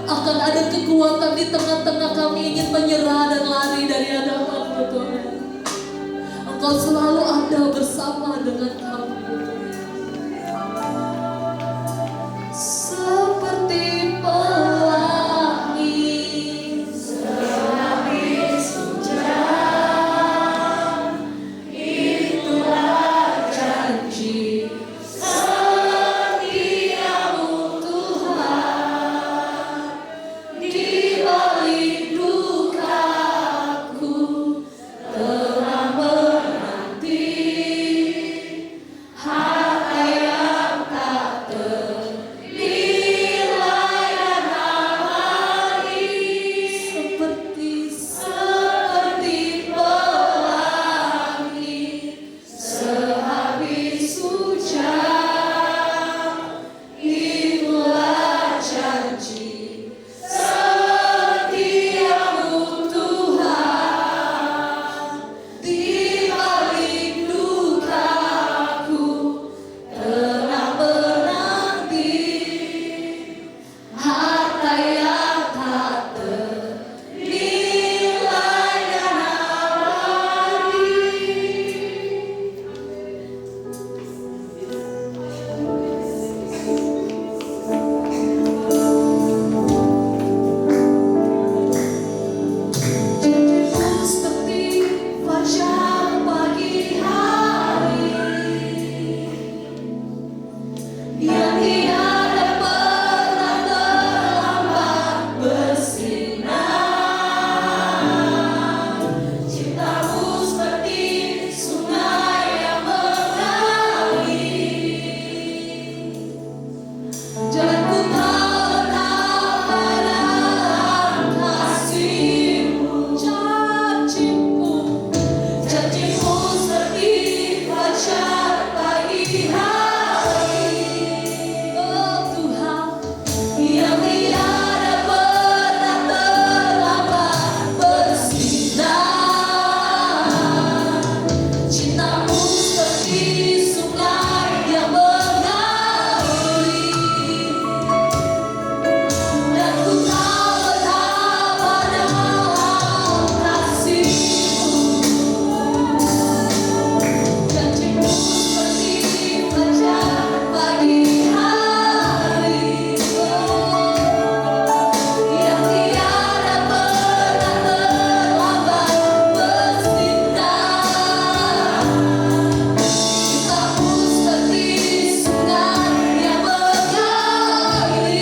Akan ada kekuatan di tengah-tengah kami ingin menyerah dan lari dari hadapan-Mu Tuhan. Engkau selalu ada bersama dengan kami. Seperti pelangi sehabis hujan, itulah janji setiamu Tuhan. Di balik dukaku telah menanti harta yang tak ternilai dan abadi. Seperti pelangi sehabis hujan, itulah janji setiamu Tuhan. Di balik dukaku telah menanti harta yang tak ternilai dan abadi. Seperti fajar pagi hari yang tiada pernah terlambat bersinar. Cintamu seperti sungai yang mengalir. Jalanku terhadap kasih-Mu, janji-Mu seperti fajar pagi hari. Oh Tuhan, yang tiada pernah terlambat bersinar. Cintamu seperti sungai yang mengalir, dan ku tahu betapa dalam kasih-Mu. Janji-Mu seperti fajar pagi hari, yang tiada pernah terlambat bersinar. Cintamu seperti sungai yang mengalir,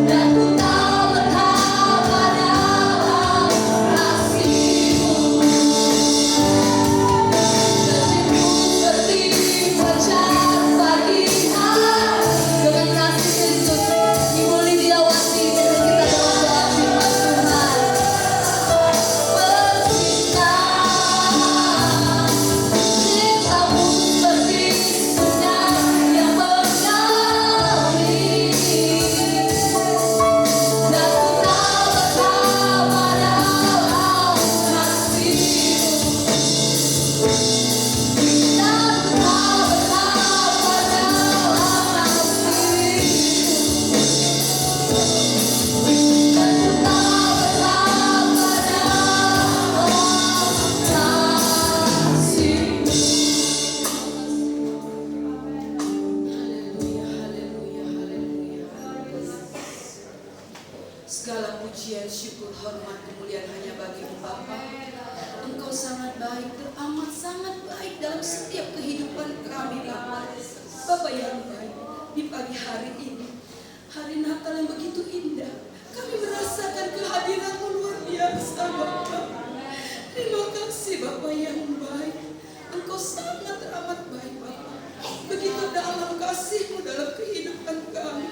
dan ku tahu betapa dalam kasih-Mu. Janji-Mu seperti fajar pagi hari. Dengan kasih Kristus, Ibu Lidiawati, kita dalam doa firman Tuhan. Bersinar, cintamu seperti sungai yang mengalir, dan ku tahu betapa dalam kasih-Mu. Dan ku tahu betapa dalam kasih-Mu. Dan ku tahu betapa dalam kasih-Mu. Haleluya, haleluya, haleluya. Segala pujian, syukur, hormat, kemuliaan hanya bagi-Mu Bapa. Engkau sangat baik, teramat sangat baik dalam setiap kehidupan kami Bapa. Bapa yang baik, di pagi hari ini, hari Natal yang begitu indah, kami merasakan kehadiran-Mu luar biasa Bapa. Terima kasih Bapa yang baik. Engkau sangat teramat baik Bapa. Begitu dalam kasih-Mu dalam kehidupan kami.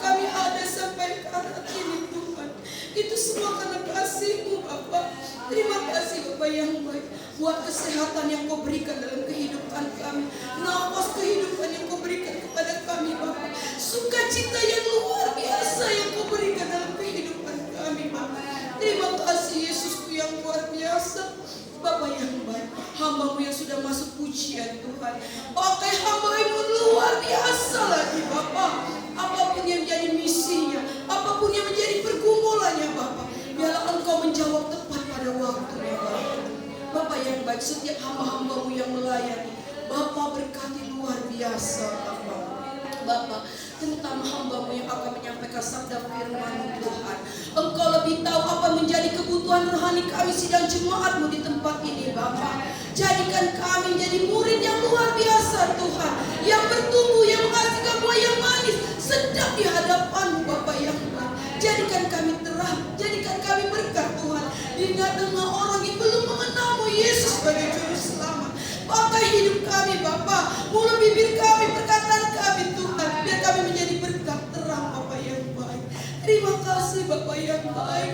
Kami ada sampai saat ini Tuhan. Itu semua karena kasih-Mu Bapa. Terima kasih Bapa yang baik. Buat kesehatan yang Kau berikan dalam kehidupan kami. Nafas kehidupan yang Kau berikan kepada kami Bapa. Sukacita yang luar biasa yang Kau berikan dalam kehidupan kami Bapa. Terima kasih Yesusku yang luar biasa. Bapa yang baik, hamba-Mu yang sudah masuk pujian Tuhan. Pakai hamba-Mu luar biasa lagi Bapa. Apapun yang menjadi misinya, apapun yang menjadi pergumulannya Bapa, biarlah Engkau menjawab tepat pada waktunya Bapa. Bapa yang baik, setiap hamba-hambamu yang melayani, Bapa berkati luar biasa Bapa. Bapa, terutama hambamu yang akan menyampaikan sabda firman Tuhan. Engkau lebih tahu apa menjadi kebutuhan rohani kami sidang jemaatmu di tempat ini Bapa. Jadikan kami menjadi murid yang luar biasa Tuhan, yang bertumbuh, yang menghasilkan buah yang manis, sedap di hadapanmu Bapa yang baik. Jadikan kami terang, jadikan kami berkat Tuhan di tengah orang yang belum mengenalmu Yesus sebagai juru selamat. Pakai hidup kami Bapa, mulut bibir kami, perkataan kami Tuhan, biar kami menjadi berkat terang Bapa yang baik. Terima kasih Bapa yang baik,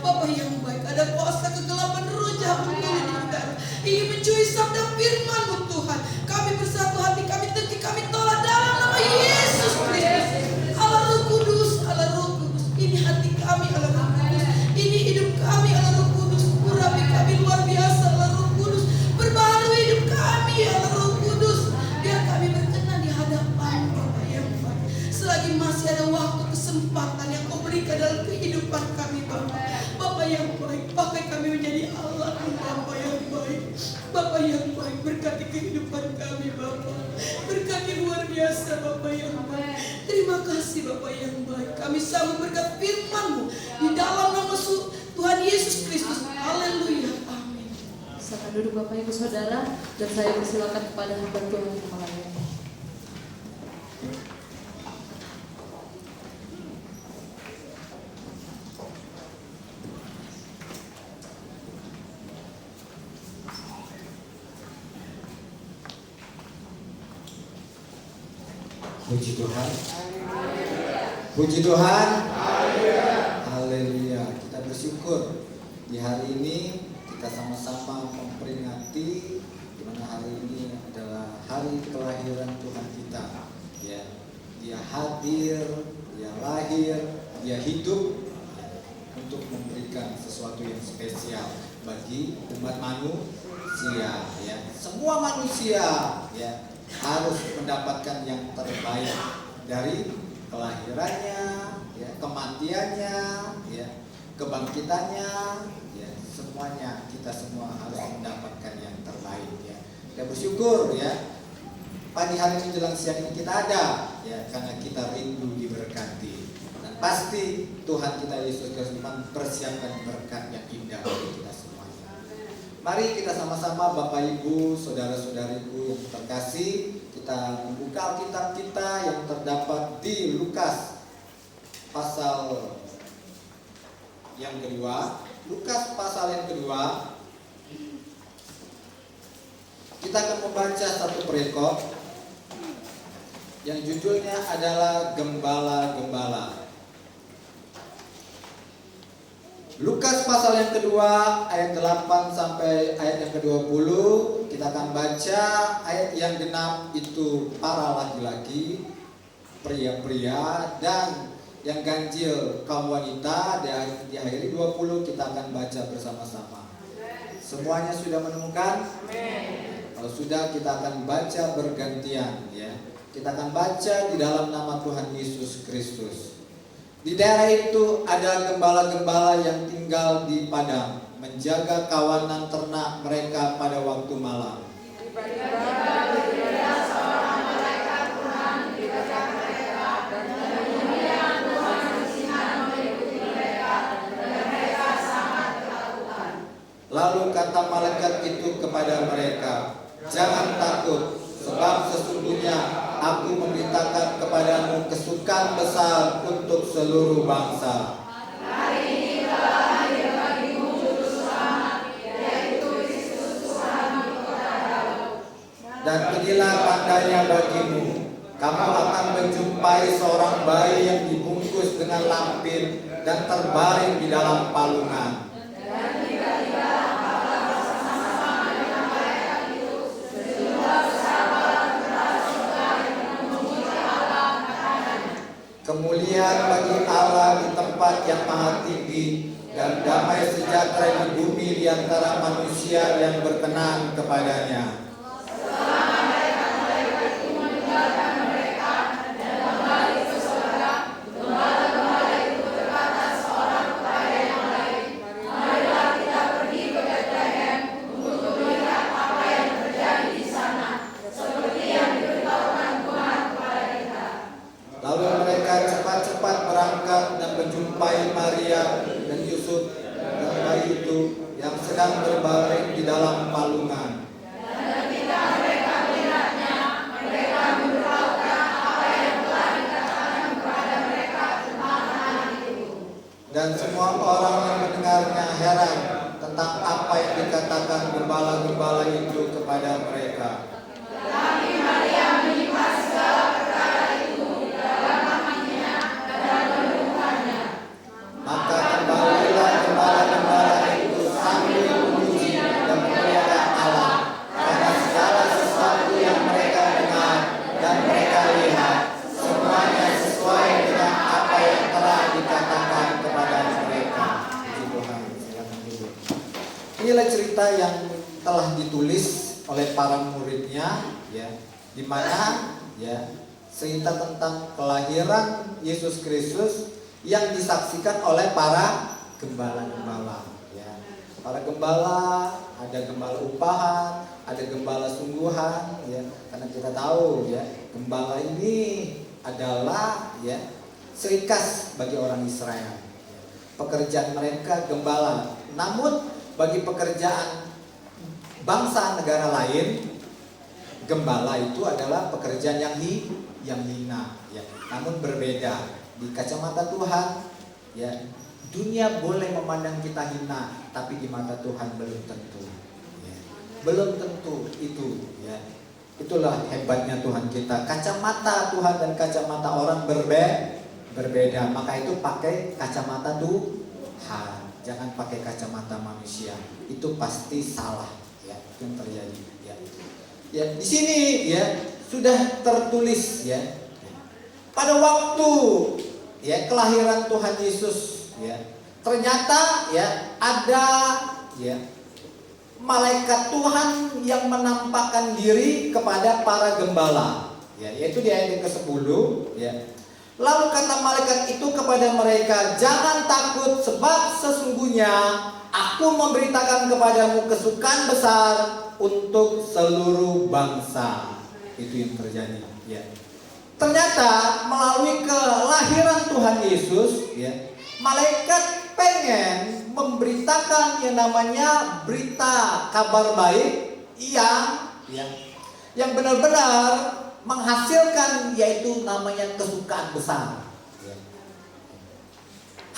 Bapa yang baik. Ada kuasa kegelapan roh jahat menggulung di udara, ingin mencuri sabda firman-Mu Tuhan. Kami bersatu hati, kami teki, kami tolak dalam nama Yesus Kristus. Allah Roh Kudus, Allah Roh Kudus, ini hati kami Allah Roh Kudus, ini hidup kami Allah Roh Kudus. Urapi kami luar biasa Allah Roh Kudus, perbaharui hidup kami Allah Roh Kudus, biar kami berkenan di hadapan Bapa yang baik. Selagi masih ada waktu kesempatan yang Kau berikan dalam kehidupan kami Bapa, Bapa yang baik, pakai kami menjadi Allah Bapa yang baik. Bapa yang baik, berkati kehidupan kami Bapa, berkati luar biasa Bapa yang baik. Terima kasih Bapa yang baik, kami sanggup berkat firman-Mu di dalam nama Tuhan Yesus Kristus. Haleluya, amin. Silakan duduk Bapak Ibu Saudara, dan saya persilakan kepada hamba Tuhan yang melayani. Puji Tuhan. Puji Tuhan. Haleluya. Kita bersyukur di hari ini kita sama-sama memperingati di mana hari ini adalah hari kelahiran Tuhan kita. Ya, Dia hadir, Dia lahir, Dia hidup untuk memberikan sesuatu yang spesial bagi umat manusia. Ya, semua manusia ya harus mendapatkan yang terbaik dari kelahirannya, ya, kematiannya, ya, kebangkitannya, ya, semuanya kita semua harus mendapatkan yang terbaik. Ya, kita bersyukur ya pagi hari ini jelang siang ini kita ada, ya, karena kita rindu diberkati dan pasti Tuhan kita Yesus Kristus mempersiapkan berkat yang indah bagi kita semuanya. Mari kita sama-sama Bapak Ibu, saudara-saudariku yang terkasih, kita membuka Alkitab kita yang terdapat di Lukas pasal yang kedua. Lukas pasal yang kedua. Kita akan membaca satu perikop yang judulnya adalah Gembala-Gembala. Lukas pasal yang kedua ayat 8 sampai ayat yang ke-20. Kita akan baca ayat yang genap itu para laki-laki, pria-pria, dan yang ganjil kaum wanita. Di akhir 20 kita akan baca bersama-sama. Semuanya sudah menemukan? Kalau sudah, kita akan baca bergantian ya. Kita akan baca di dalam nama Tuhan Yesus Kristus. Di daerah itu ada gembala-gembala yang tinggal di padang, menjaga kawanan ternak mereka pada waktu malam. Lalu kata malaikat itu kepada mereka, "Jangan takut, sebab sesungguhnya Aku memberitakan kepadamu kesukaan besar untuk seluruh bangsa. Hari ini telah lahir bagimu juru selamat, yaitu Kristus Tuhan di kota Daud. Dan inilah tandanya bagimu, kamu akan menjumpai seorang bayi yang dibungkus dengan lampin dan terbaring di dalam palungan." Kemuliaan bagi Allah di tempat yang maha tinggi, dan damai sejahtera di bumi di antara manusia yang berkenan kepadanya. sedang berbaring di dalam palungan. Dan semua orang yang mendengarnya heran tentang apa yang dikatakan gembala-gembala itu kepada mereka. Maka kembalilah gembala-gembala itu sambil memuji dan memuliakan Allah karena segala sesuatu yang mereka dengar dan mereka lihat semuanya sesuai dengan apa yang telah dikatakan kepada mereka. Puji Tuhan, silakan duduk. Inilah cerita yang telah ditulis oleh para muridnya, ya, di mana ya cerita tentang kelahiran Yesus Kristus yang disaksikan oleh para gembala-gembala, ya. Para gembala, ada gembala upahan, ada gembala sungguhan, ya. Karena kita tahu, ya, gembala ini adalah, ya, serikas bagi orang Israel. Pekerjaan mereka gembala. Namun bagi pekerjaan bangsa negara lain, gembala itu adalah pekerjaan yang hina, ya. Namun berbeda. Di kacamata Tuhan, ya, dunia boleh memandang kita hina, tapi di mata Tuhan belum tentu, ya. Belum tentu itu, ya. Itulah hebatnya Tuhan kita. Kacamata Tuhan dan kacamata orang berbeda. Maka itu pakai kacamata Tuhan, jangan pakai kacamata manusia. Itu pasti salah, ya. Itu yang terjadi, ya. Ya, di sini, ya, sudah tertulis, ya. Pada waktu, ya, kelahiran Tuhan Yesus, ya, ternyata, ya, ada, ya, malaikat Tuhan yang menampakkan diri kepada para gembala, ya, yaitu di ayat yang ke-10, ya. Lalu kata malaikat itu kepada mereka, jangan takut, sebab sesungguhnya aku memberitakan kepadamu kesukaan besar untuk seluruh bangsa. Itu yang terjadi, ya. Ternyata melalui kelahiran Tuhan Yesus, ya, malaikat pengen memberitakan yang namanya berita kabar baik yang benar-benar menghasilkan, yaitu namanya kesukaan besar, ya.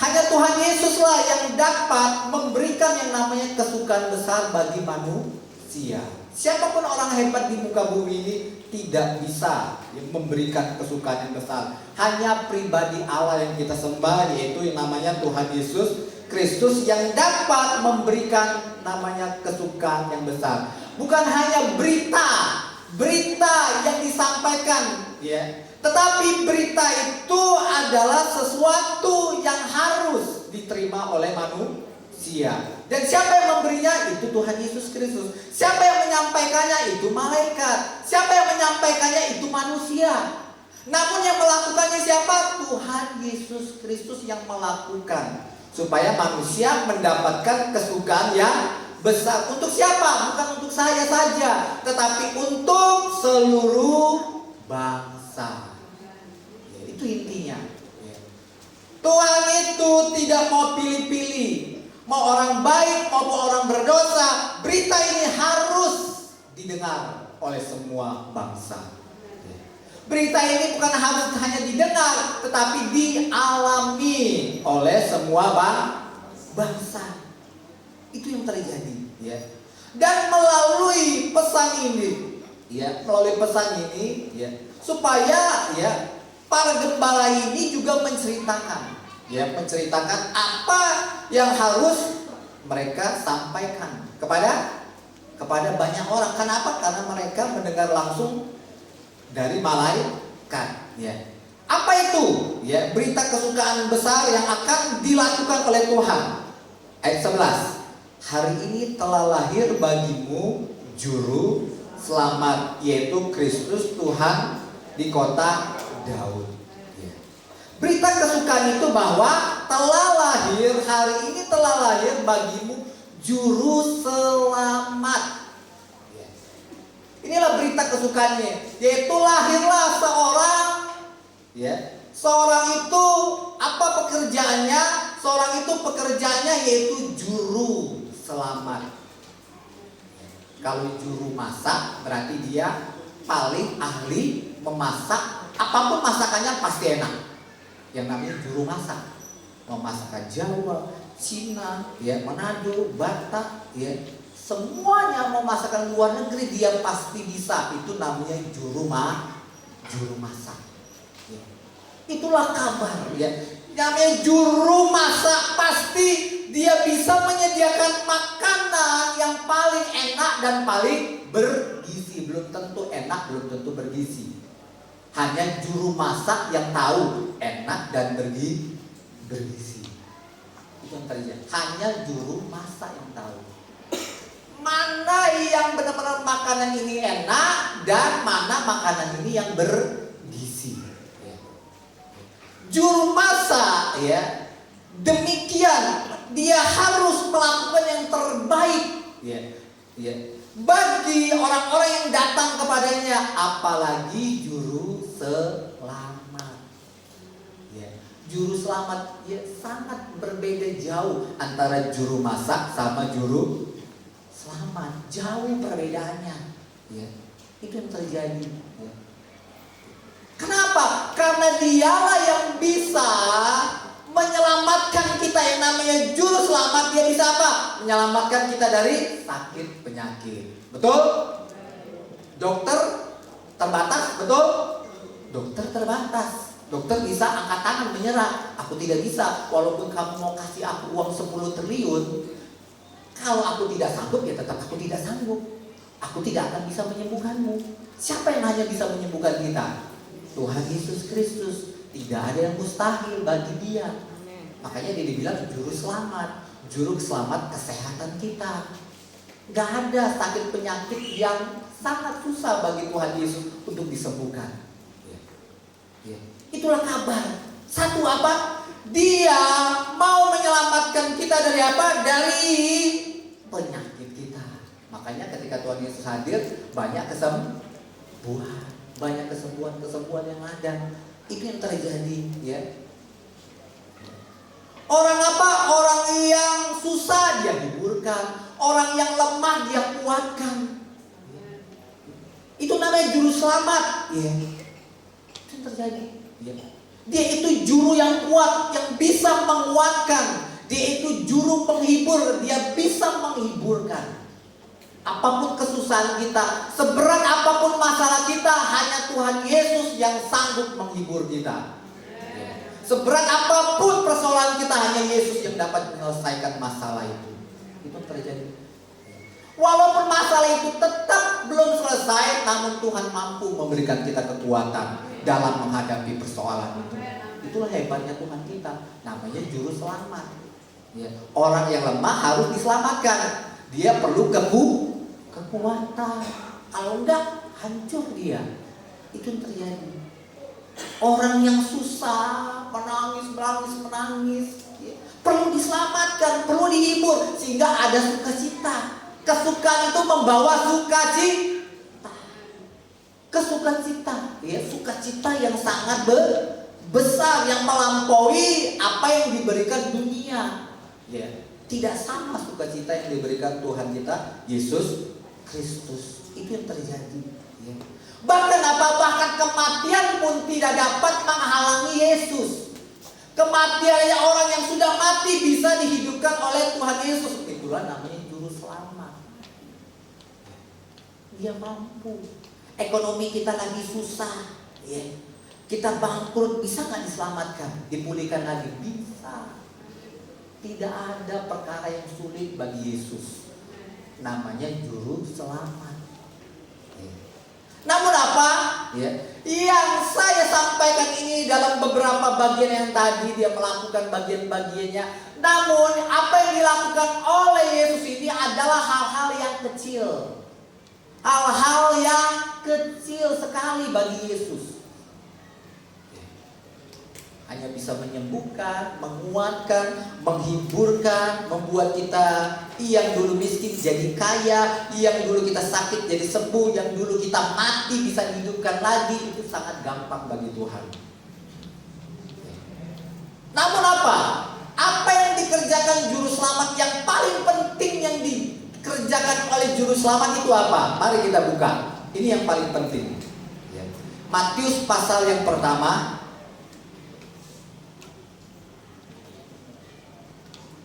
Hanya Tuhan Yesuslah yang dapat memberikan yang namanya kesukaan besar bagi manusia. Siapapun orang hebat di muka bumi ini tidak bisa memberikan kesukaan yang besar. Hanya pribadi Allah yang kita sembah, yaitu yang namanya Tuhan Yesus Kristus, yang dapat memberikan namanya kesukaan yang besar. Bukan hanya berita yang disampaikan, ya, tetapi berita itu adalah sesuatu yang harus diterima oleh manusia. Dan siapa yang memberinya? Itu Tuhan Yesus Kristus. Siapa yang menyampaikannya? Itu malaikat. Siapa yang menyampaikannya? Itu manusia. Namun yang melakukannya siapa? Tuhan Yesus Kristus yang melakukan, supaya manusia mendapatkan kesukaan yang besar. Untuk siapa? Bukan untuk saya saja, tetapi untuk seluruh bangsa, ya, itu intinya, ya. Tuhan itu tidak mau pilih-pilih, mau orang baik maupun orang berdosa. Berita ini harus didengar oleh semua bangsa. Berita ini bukan harus hanya didengar, tetapi dialami oleh semua bangsa. Itu yang terjadi, ya. Dan melalui pesan ini, ya, ya, supaya, ya, para gembala ini juga menceritakan apa yang harus mereka sampaikan kepada banyak orang. Kenapa? Karena mereka mendengar langsung dari malaikat, ya. Apa itu? Ya, berita kesukaan besar yang akan dilakukan oleh Tuhan. Ayat 11. Hari ini telah lahir bagimu juru selamat, yaitu Kristus Tuhan di kota Daud. Ya. Berita kesukaan itu bahwa hari ini telah lahir bagimu juru selamat. Ya. Inilah berita kesukaannya, yaitu lahirlah seorang, ya. Seorang itu apa pekerjaannya? Seorang itu pekerjaannya yaitu juru selamat. Kalau juru masak berarti dia paling ahli memasak. Apapun masakannya pasti enak. Yang namanya juru masak. Mau masakan Jawa, Cina, ya, Manado, Batak, ya, semuanya mau masakan luar negeri dia pasti bisa. Itu namanya juru masak. Ya. Itulah kabar, ya. Namanya juru masak pasti dia bisa menyediakan makanan yang paling enak dan paling bergizi. Belum tentu enak, belum tentu bergizi. Hanya juru masak yang tahu enak dan bergizi. Itu yang terjadi. Hanya juru masak yang tahu mana yang benar-benar makanan ini enak dan mana makanan ini yang bergizi. Juru masak, ya, demikian dia harus melakukan yang terbaik, ya, bagi orang-orang yang datang kepadanya, apalagi juru selamat. Ya, juru selamat, ya, sangat berbeda jauh antara juru masak sama juru selamat. Jauh perbedaannya, ya. Itu yang terjadi, ya. Kenapa? Karena dialah yang bisa menyelamatkan kita. Yang namanya juru selamat, dia bisa apa? Menyelamatkan kita dari sakit penyakit. Betul? Dokter terbatas, betul? Dokter terbatas. Dokter bisa angkat tangan menyerah. Aku tidak bisa. Walaupun kamu mau kasih aku uang 10 triliun, kalau aku tidak sanggup, ya tetap aku tidak sanggup. Aku tidak akan bisa menyembuhkanmu. Siapa yang hanya bisa menyembuhkan kita? Tuhan Yesus Kristus. Tidak ada yang mustahil bagi dia. Makanya dia dibilang juru selamat. Juru selamat kesehatan kita. Gak ada sakit penyakit yang sangat susah bagi Tuhan Yesus untuk disembuhkan. Ya. Itulah kabar. Satu apa? Dia mau menyelamatkan kita dari apa? Dari penyakit kita. Makanya ketika Tuhan Yesus hadir, banyak kesembuhan, banyak kesembuhan yang ada. Itu yang terjadi, ya. Orang apa? Orang yang susah dia hiburkan, orang yang lemah dia kuatkan. Itu namanya juru selamat, ya. Itu yang terjadi, ya. Dia itu juru yang kuat, yang bisa menguatkan. Dia itu juru penghibur, dia bisa menghiburkan. Apapun kesusahan kita, seberat apapun masalah kita, hanya Tuhan Yesus yang sanggup menghibur kita. Seberat apapun persoalan kita, hanya Yesus yang dapat menyelesaikan masalah itu. Itu terjadi. Walaupun masalah itu tetap belum selesai, namun Tuhan mampu memberikan kita kekuatan dalam menghadapi persoalan itu. Itulah hebatnya Tuhan kita. Namanya juru selamat, ya. Orang yang lemah harus diselamatkan. Dia perlu kekuatan. Kalau enggak, hancur dia. Itu yang terjadi. Orang yang susah, menangis, ya, perlu diselamatkan, perlu dihibur, sehingga ada sukacita. Kesukaan itu membawa sukacita. Kesukacita, ya, sukacita yang sangat besar, yang melampaui apa yang diberikan dunia, ya. Tidak sama sukacita yang diberikan Tuhan kita Yesus Kristus. Itu yang terjadi, ya. Bahkan bahkan kematian pun tidak dapat menghalangi Yesus. Kematian orang yang sudah mati bisa dihidupkan oleh Tuhan Yesus. Itulah namanya juru selamat. Dia mampu. Ekonomi kita lagi susah, ya. Kita bangkrut, bisa nggak diselamatkan? Dipulihkan lagi? Bisa. Tidak ada perkara yang sulit bagi Yesus. Namanya juru selamat. Namun apa? Ya, yang saya sampaikan ini dalam beberapa bagian yang tadi dia melakukan bagian-bagiannya. Namun apa yang dilakukan oleh Yesus ini adalah hal-hal yang kecil. Hal-hal yang kecil sekali bagi Yesus. Hanya bisa menyembuhkan, menguatkan, menghiburkan, membuat kita yang dulu miskin jadi kaya, yang dulu kita sakit jadi sembuh, yang dulu kita mati bisa dihidupkan lagi. Itu sangat gampang bagi Tuhan. Namun apa? Apa yang dikerjakan juru selamat, yang paling penting yang dikerjakan oleh juru selamat itu apa? Mari kita buka. Ini yang paling penting. Ya. Matius pasal yang pertama.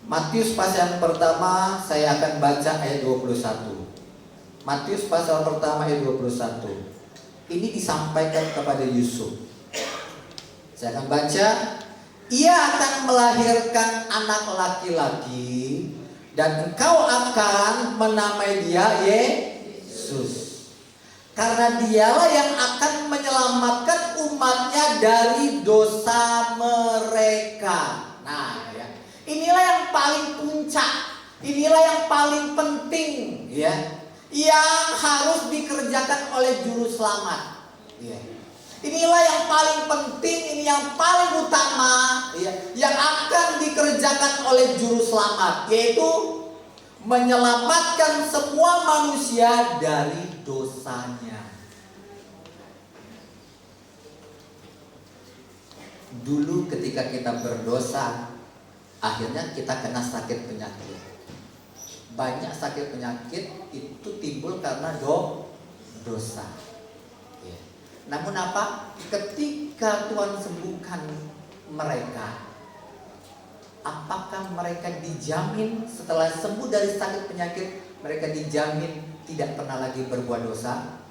Matius pasal yang pertama, saya akan baca ayat 21. Matius pasal pertama ayat 21. Ini disampaikan kepada Yusuf. Saya akan baca. Ia akan melahirkan anak laki-laki, dan engkau akan menamai dia Yesus. Karena dialah yang akan menyelamatkan umatnya dari dosa mereka. Nah, ya. Inilah yang paling puncak, inilah yang paling penting, ya, yang harus dikerjakan oleh juru selamat. Ya. Inilah yang paling penting, ini yang paling utama, ya, yang akan dikerjakan oleh juru selamat, yaitu menyelamatkan semua manusia dari dosanya. Dulu ketika kita berdosa, akhirnya kita kena sakit penyakit. Banyak sakit penyakit itu timbul karena dosa. Ya. Namun apa? Ketika Tuhan sembuhkan mereka, apakah mereka dijamin setelah sembuh dari sakit penyakit, mereka dijamin tidak pernah lagi berbuat dosa?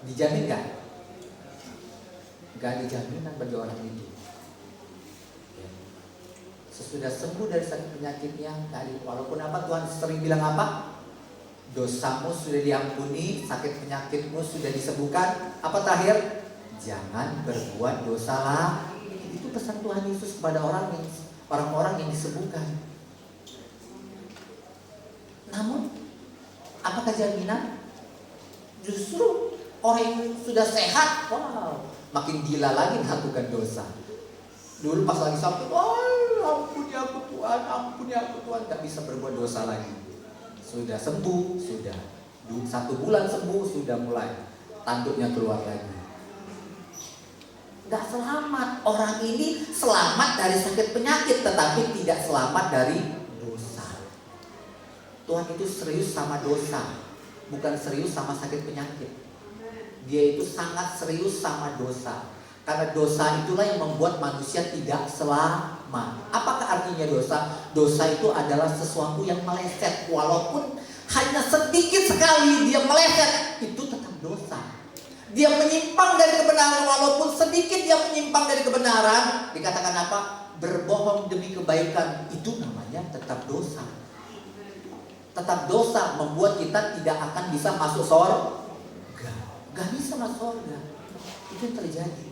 Dijamin gak? Gak dijaminan bagi orang itu. Sesudah sembuh dari sakit penyakitnya, walaupun apa, Tuhan sering bilang apa? Dosamu sudah diampuni, sakit penyakitmu sudah disembuhkan. Apa terakhir? Jangan berbuat dosa lagi. Itu pesan Tuhan Yesus kepada orang-orang yang disembuhkan. Namun, apakah jaminan? Justru orang yang sudah sehat, wow, makin gila lagi melakukan dosa. Dulu pas lagi sakit, ampuni aku Tuhan, gak bisa berbuat dosa lagi. Sudah sembuh, sudah 1 bulan sembuh, sudah mulai tanduknya keluar lagi. Gak selamat. Orang ini selamat dari sakit penyakit, tetapi tidak selamat dari dosa. Tuhan itu serius sama dosa, bukan serius sama sakit penyakit. Dia itu sangat serius sama dosa. Karena dosa itulah yang membuat manusia tidak selamat. Apakah artinya dosa? Dosa itu adalah sesuatu yang meleset. Walaupun hanya sedikit sekali dia meleset, itu tetap dosa. Dia menyimpang dari kebenaran, walaupun sedikit dia menyimpang dari kebenaran, dikatakan apa? Berbohong demi kebaikan. Itu namanya tetap dosa. Tetap dosa membuat kita tidak akan bisa masuk surga. Gak bisa masuk surga. Itu yang terjadi.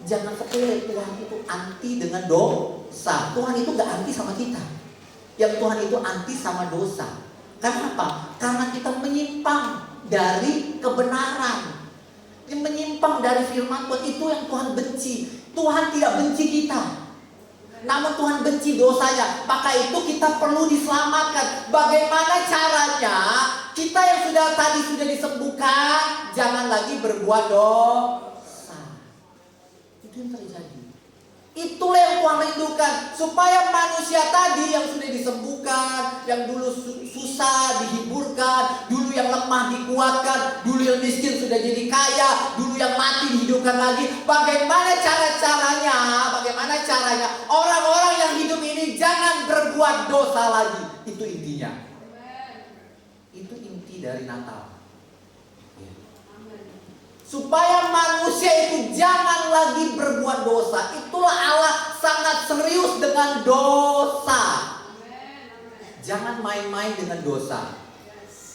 Jangan sepele, Tuhan itu anti dengan dosa. Tuhan itu gak anti sama kita. Yang Tuhan itu anti sama dosa. Karena apa? Karena kita menyimpang dari kebenaran, menyimpang dari firman Tuhan. Itu yang Tuhan benci. Tuhan tidak benci kita, namun Tuhan benci dosanya. Maka itu kita perlu diselamatkan. Bagaimana caranya? Kita yang sudah disembuhkan, jangan lagi berbuat dosa. Yang terjadi. Itulah yang Tuhan rindukan, supaya manusia tadi yang sudah disembuhkan, yang dulu susah dihiburkan, dulu yang lemah dikuatkan, dulu yang miskin sudah jadi kaya, dulu yang mati dihidupkan lagi. Bagaimana caranya orang-orang yang hidup ini jangan berbuat dosa lagi. Itu intinya. Itu inti dari Natal. Supaya manusia itu jangan lagi berbuat dosa. Itulah Allah sangat serius dengan dosa. Jangan main-main dengan dosa.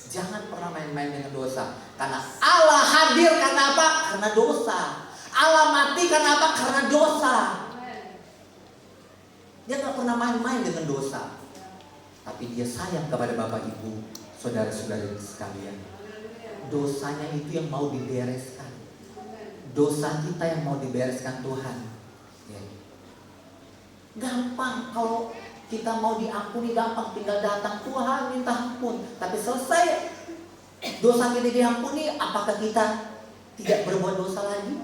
Jangan pernah main-main dengan dosa. Karena Allah hadir karena apa? Karena dosa. Allah mati karena apa? Karena dosa. Dia gak pernah main-main dengan dosa. Tapi dia sayang kepada Bapak Ibu, saudara-saudara sekalian. Dosanya itu yang mau dibereskan. Dosa kita yang mau dibereskan Tuhan. Ya. Gampang kalau kita mau diampuni, gampang tinggal datang Tuhan minta ampun. Tapi selesai dosa kita diampuni, apakah kita tidak berbuat dosa lagi?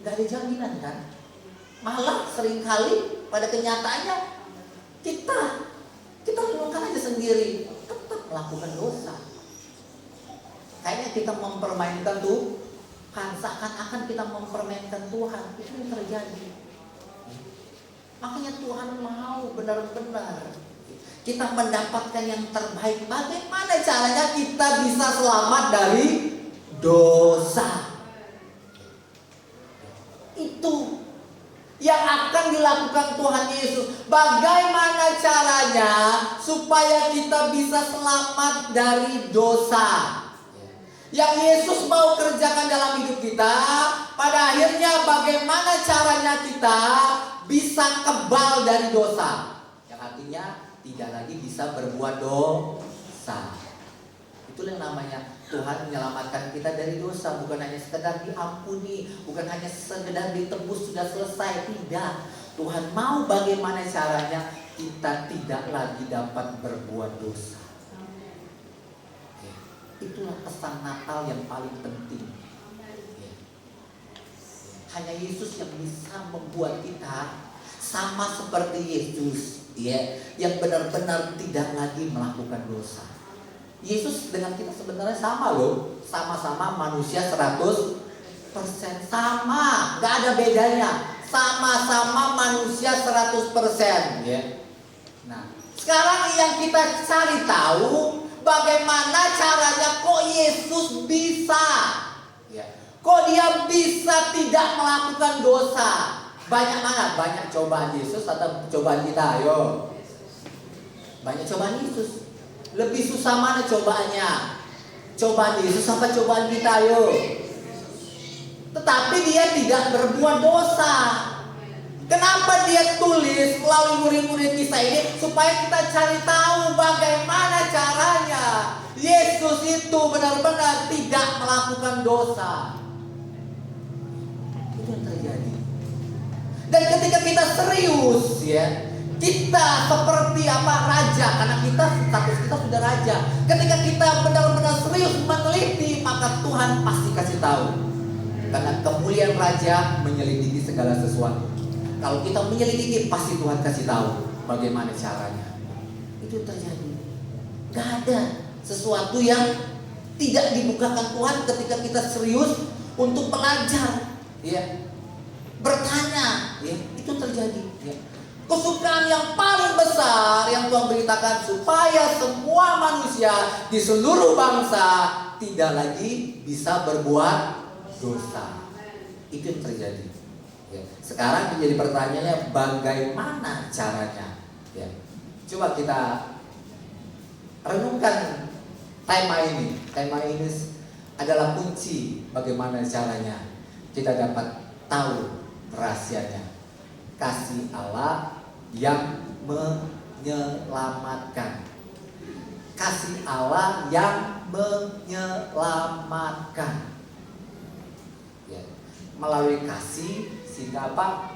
Gak ada jaminan kan? Malah seringkali pada kenyataannya kita renungkan aja sendiri, tetap melakukan dosa. Kayaknya kita mempermainkan Tuhan, seakan-akan kita mempermainkan Tuhan. Itu yang terjadi. Makanya Tuhan mau benar-benar kita mendapatkan yang terbaik. Bagaimana caranya kita bisa selamat dari dosa? Itu yang akan dilakukan Tuhan Yesus. Bagaimana caranya supaya kita bisa selamat dari dosa? Yang Yesus mau kerjakan dalam hidup kita, pada akhirnya bagaimana caranya kita bisa kebal dari dosa? Yang artinya tidak lagi bisa berbuat dosa. Itulah yang namanya Tuhan menyelamatkan kita dari dosa. Bukan hanya sekedar diampuni, bukan hanya sekedar ditebus sudah selesai. Tidak. Tuhan mau bagaimana caranya kita tidak lagi dapat berbuat dosa. Itulah pesan Natal yang paling penting. Hanya Yesus yang bisa membuat kita sama seperti Yesus, yang benar-benar tidak lagi melakukan dosa. Yesus dengan kita sebenarnya sama loh, sama-sama manusia 100%, sama, gak ada bedanya, sama-sama manusia 100%. Nah, sekarang yang kita cari tahu, bagaimana caranya kok Yesus bisa, kok dia bisa tidak melakukan dosa? Banyak cobaan Yesus atau cobaan kita? Ayo, banyak cobaan Yesus. Lebih susah mana cobaannya? Cobaan Yesus apa cobaan kita? Ayo. Tetapi dia tidak berbuat dosa. Kenapa dia tulis melalui murid-murid kisah ini? Supaya kita cari tahu bagaimana caranya Yesus itu benar-benar tidak melakukan dosa. Itu yang terjadi. Dan ketika kita serius, kita seperti raja, karena status kita sudah raja. Ketika kita benar-benar serius meneliti, maka Tuhan pasti kasih tahu. Karena kemuliaan raja menyelidiki segala sesuatu. Kalau kita menyelidiki, pasti Tuhan kasih tahu bagaimana caranya. Itu terjadi. Gak ada sesuatu yang tidak dibukakan Tuhan ketika kita serius untuk belajar, bertanya, itu terjadi. Kesukaan yang paling besar yang Tuhan beritakan supaya semua manusia di seluruh bangsa tidak lagi bisa berbuat dosa. Itu yang terjadi. Sekarang menjadi pertanyaannya, bagaimana caranya? Coba kita renungkan tema ini. Tema ini adalah kunci bagaimana caranya kita dapat tahu rahasianya. Kasih Allah yang menyelamatkan. Kasih Allah yang menyelamatkan. Melalui kasih, sehingga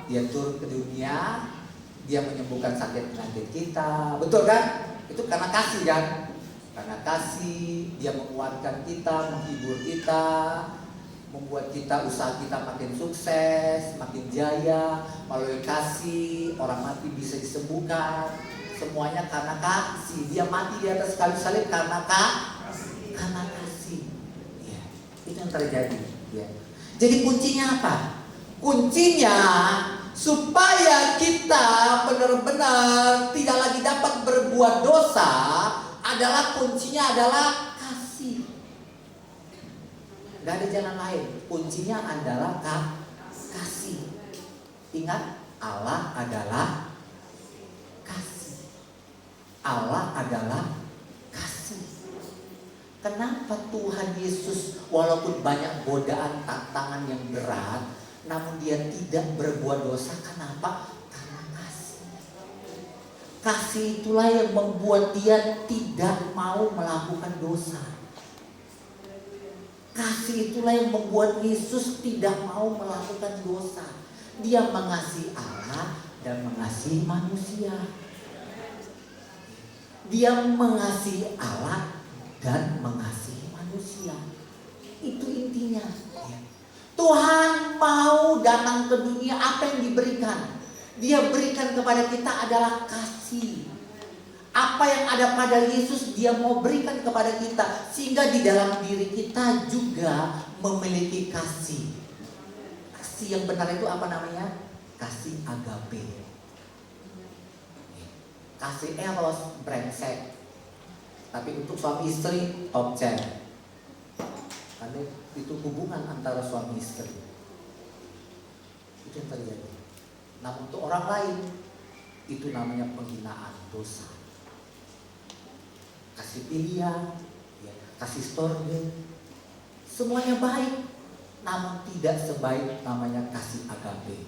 dia turun ke dunia, dia menyembuhkan sakit penyakit kita. Betul kan? Itu karena kasih kan? Karena kasih, dia menguatkan kita, menghibur kita, membuat kita, usaha kita makin sukses, makin jaya. Melalui kasih, orang mati bisa disembuhkan. Semuanya karena kasih. Dia mati di atas kayu salib karena kasih. Itu yang terjadi. Jadi kuncinya apa? Kuncinya supaya kita benar-benar tidak lagi dapat berbuat dosa adalah kuncinya adalah kasih. Gak ada jalan lain. Kuncinya adalah kasih. Ingat, Allah adalah kasih. Allah adalah kasih. Kenapa Tuhan Yesus walaupun banyak godaan, tantangan yang berat, namun dia tidak berbuat dosa? Kenapa? Karena kasih. Kasih itulah yang membuat dia tidak mau melakukan dosa. Kasih itulah yang membuat Yesus tidak mau melakukan dosa. Dia mengasihi Allah dan mengasihi manusia. Dia mengasihi Allah dan mengasihi manusia. Itu intinya. Tuhan mau datang ke dunia, apa yang diberikan? Dia berikan kepada kita adalah kasih. Apa yang ada pada Yesus dia mau berikan kepada kita, sehingga di dalam diri kita juga memiliki kasih. Kasih yang benar itu apa namanya? Kasih agape. Kasih eros brengsek, tapi untuk suami istri top chair. Karena itu hubungan antara suami istri. Itu yang terjadi. Namun untuk orang lain itu namanya penghinaan, dosa. Kasih pilihan, ya, kasih storge, semuanya baik, namun tidak sebaik namanya kasih agape.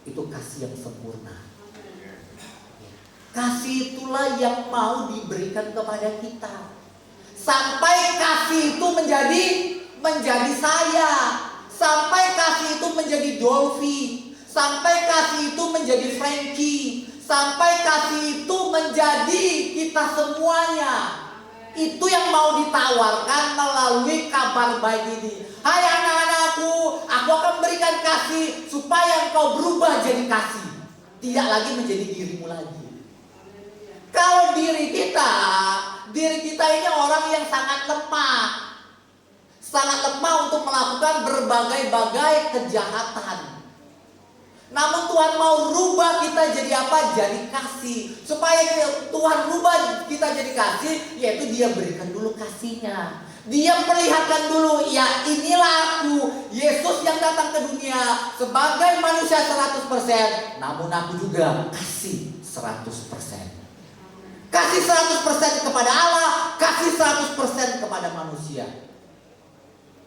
Itu kasih yang sempurna. Kasih itulah yang mau diberikan kepada kita. Sampai kasih itu menjadi saya. Sampai kasih itu menjadi Dolphy. Sampai kasih itu menjadi Frankie. Sampai kasih itu menjadi kita semuanya. Itu yang mau ditawarkan melalui kabar baik ini. Hai anak-anakku, aku akan berikan kasih supaya engkau berubah jadi kasih. Tidak lagi menjadi dirimu lagi. Kalau diri kita ini orang yang sangat lemah. Sangat lemah untuk melakukan berbagai-bagai kejahatan. Namun Tuhan mau rubah kita jadi apa? Jadi kasih. Supaya Tuhan rubah kita jadi kasih, yaitu Dia berikan dulu kasihnya. Dia perlihatkan dulu, ya inilah aku, Yesus yang datang ke dunia sebagai manusia 100%, namun aku juga kasih 100%. Kasih 100% kepada Allah, kasih 100% kepada manusia.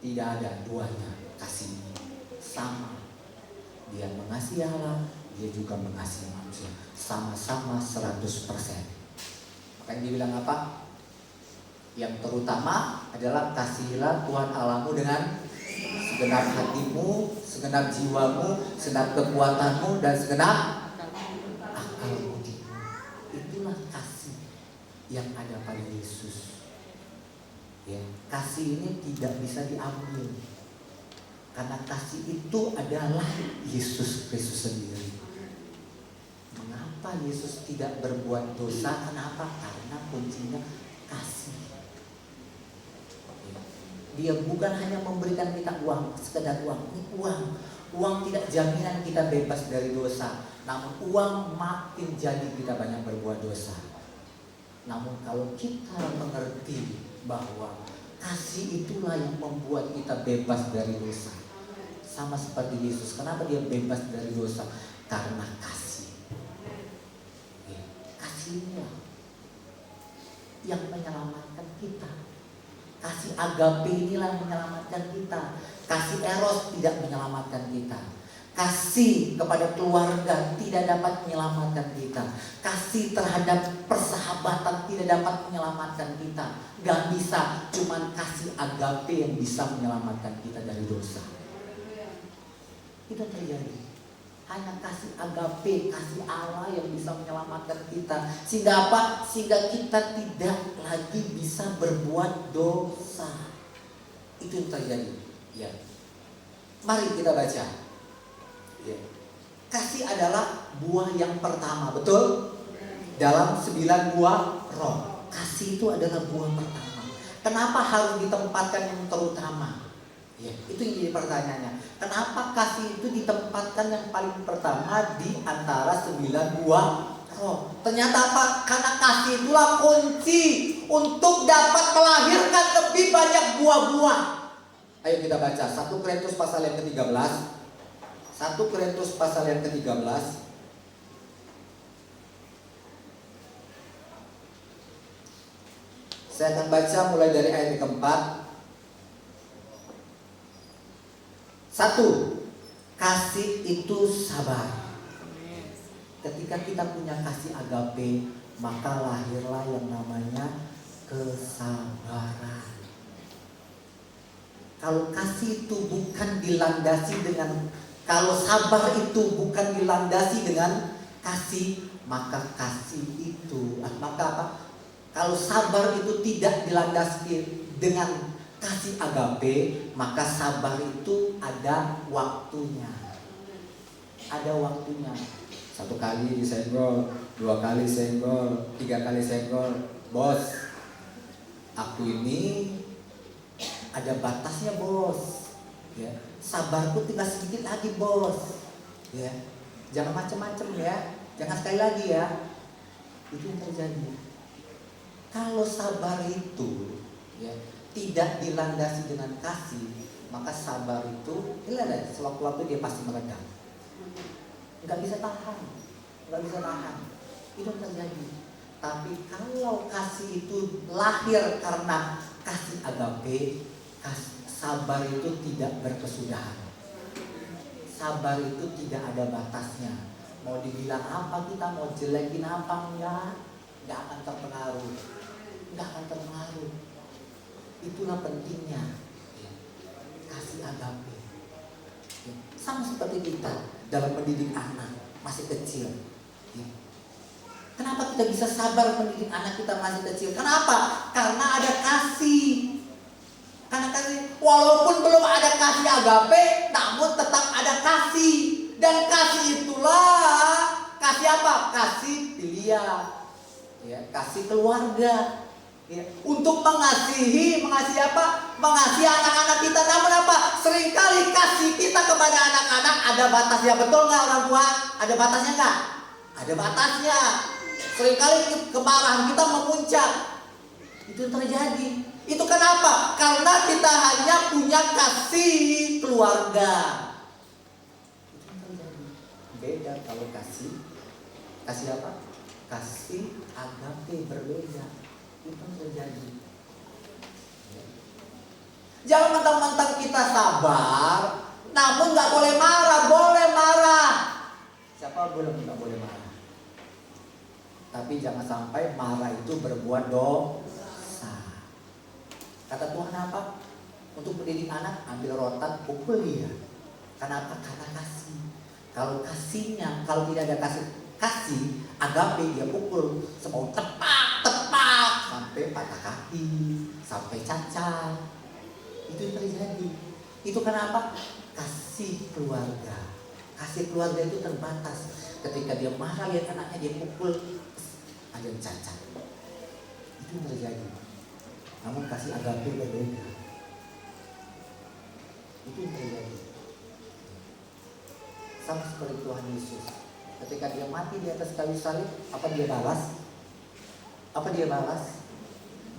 Tidak ada duanya kasih sama. Dia mengasihi Allah, dia juga mengasihi manusia. Sama-sama 100%. Makanya dia bilang apa? Yang terutama adalah kasihilah Tuhan Allahmu dengan segenap hatimu, segenap jiwamu, segenap kekuatanmu, dan segenap akalmu. Itulah kasih yang ada pada Yesus. Ya, kasih ini tidak bisa diambil. Karena kasih itu adalah Yesus Kristus sendiri. Mengapa Yesus tidak berbuat dosa? Kenapa? Karena kuncinya kasih. Dia bukan hanya memberikan kita uang, sekedar uang. Ini uang. Uang tidak jaminan kita bebas dari dosa. Namun uang makin jadi kita banyak berbuat dosa. Namun kalau kita mengerti bahwa kasih itulah yang membuat kita bebas dari dosa. Sama seperti Yesus. Kenapa dia bebas dari dosa? Karena kasih. Kasih inilah yang menyelamatkan kita. Kasih agape inilah yang menyelamatkan kita. Kasih eros tidak menyelamatkan kita. Kasih kepada keluarga tidak dapat menyelamatkan kita. Kasih terhadap persahabatan tidak dapat menyelamatkan kita. Gak bisa, cuman kasih agape yang bisa menyelamatkan kita dari dosa. Itu terjadi. Hanya kasih agape, kasih Allah yang bisa menyelamatkan kita. Sehingga apa? Sehingga kita tidak lagi bisa berbuat dosa. Itu yang terjadi. Ya. Mari kita baca. Ya. Kasih adalah buah yang pertama, betul? Dalam 9 buah roh. Kasih itu adalah buah pertama. Kenapa harus ditempatkan yang terutama? Ya, itu yang jadi pertanyaannya. Kenapa kasih itu ditempatkan yang paling pertama di antara 9 buah roh? Ternyata apa? Karena kasih itulah kunci untuk dapat melahirkan lebih banyak buah-buah. Ayo kita baca 1 Korintus pasal yang ke-13. 1 Korintus pasal yang ke-13. Saya akan baca mulai dari ayat yang keempat. 1. Kasih itu sabar. Ketika kita punya kasih agape, maka lahirlah yang namanya kesabaran. Kalau kasih itu bukan dilandasi dengan, kalau sabar itu bukan dilandasi dengan kasih, maka kasih itu, maka apa? Kalau sabar itu tidak dilandasi dengan kasih agape, maka sabar itu ada waktunya. Ada waktunya. 1 kali disenggol, 2 kali senggol, 3 kali senggol. Bos, aku ini ada batasnya bos. Ya, sabarku tinggal sedikit lagi bos. Ya, jangan macam-macam ya, jangan sekali lagi ya. Itu yang terjadi. Kalau sabar itu ya tidak dilandasi dengan kasih, maka sabar itu sewaktu-waktu dia pasti meredam. Nggak bisa tahan. Itu yang terjadi. Tapi kalau kasih itu lahir karena kasih agape, sabar itu tidak berkesudahan. Sabar itu tidak ada batasnya. Mau dibilang apa kita, mau jelekin apa nggak akan terpengaruh. Itulah pentingnya kasih agape. Sama seperti kita dalam mendidik anak masih kecil. Kenapa kita bisa sabar mendidik anak kita masih kecil? Kenapa? Karena ada kasih. Walaupun belum ada kasih agape, namun tetap ada kasih. Dan kasih itulah kasih apa? Kasih filial, ya, kasih keluarga. Ya, untuk mengasihi apa? Mengasihi anak-anak kita. Namun apa? Seringkali kasih kita kepada anak-anak ada batasnya. Betul nggak orang tua? Ada batasnya nggak? Ada batasnya. Seringkali kemarahan kita memuncak. Itu yang terjadi. Itu kenapa? Karena kita hanya punya kasih keluarga. Itu yang terjadi. Beda kalau kasih apa? Kasih agape berbeda. Itu yang terjadi. Jangan mentang-mentang kita sabar, namun nggak boleh marah. Boleh marah. Siapa nggak boleh marah? Tapi jangan sampai marah itu berbuat dosa. Kata Tuhan apa? Untuk mendidik anak, ambil rotan, pukul dia. Kenapa? Karena kasih. Kalau kasihnya, kalau tidak ada kasih agape, dia pukul semau tepak sampai patah kaki, sampai cacat. Itu yang terjadi. Itu kenapa? Kasih keluarga. Kasih keluarga itu terbatas. Ketika dia marah lihat anaknya, dia pukul, ada yang cacat. Itu yang terjadi. Namun kasih agape berbeda. Itu yang terjadi. Sama seperti Tuhan Yesus. Ketika dia mati di atas kayu salib, apa dia balas?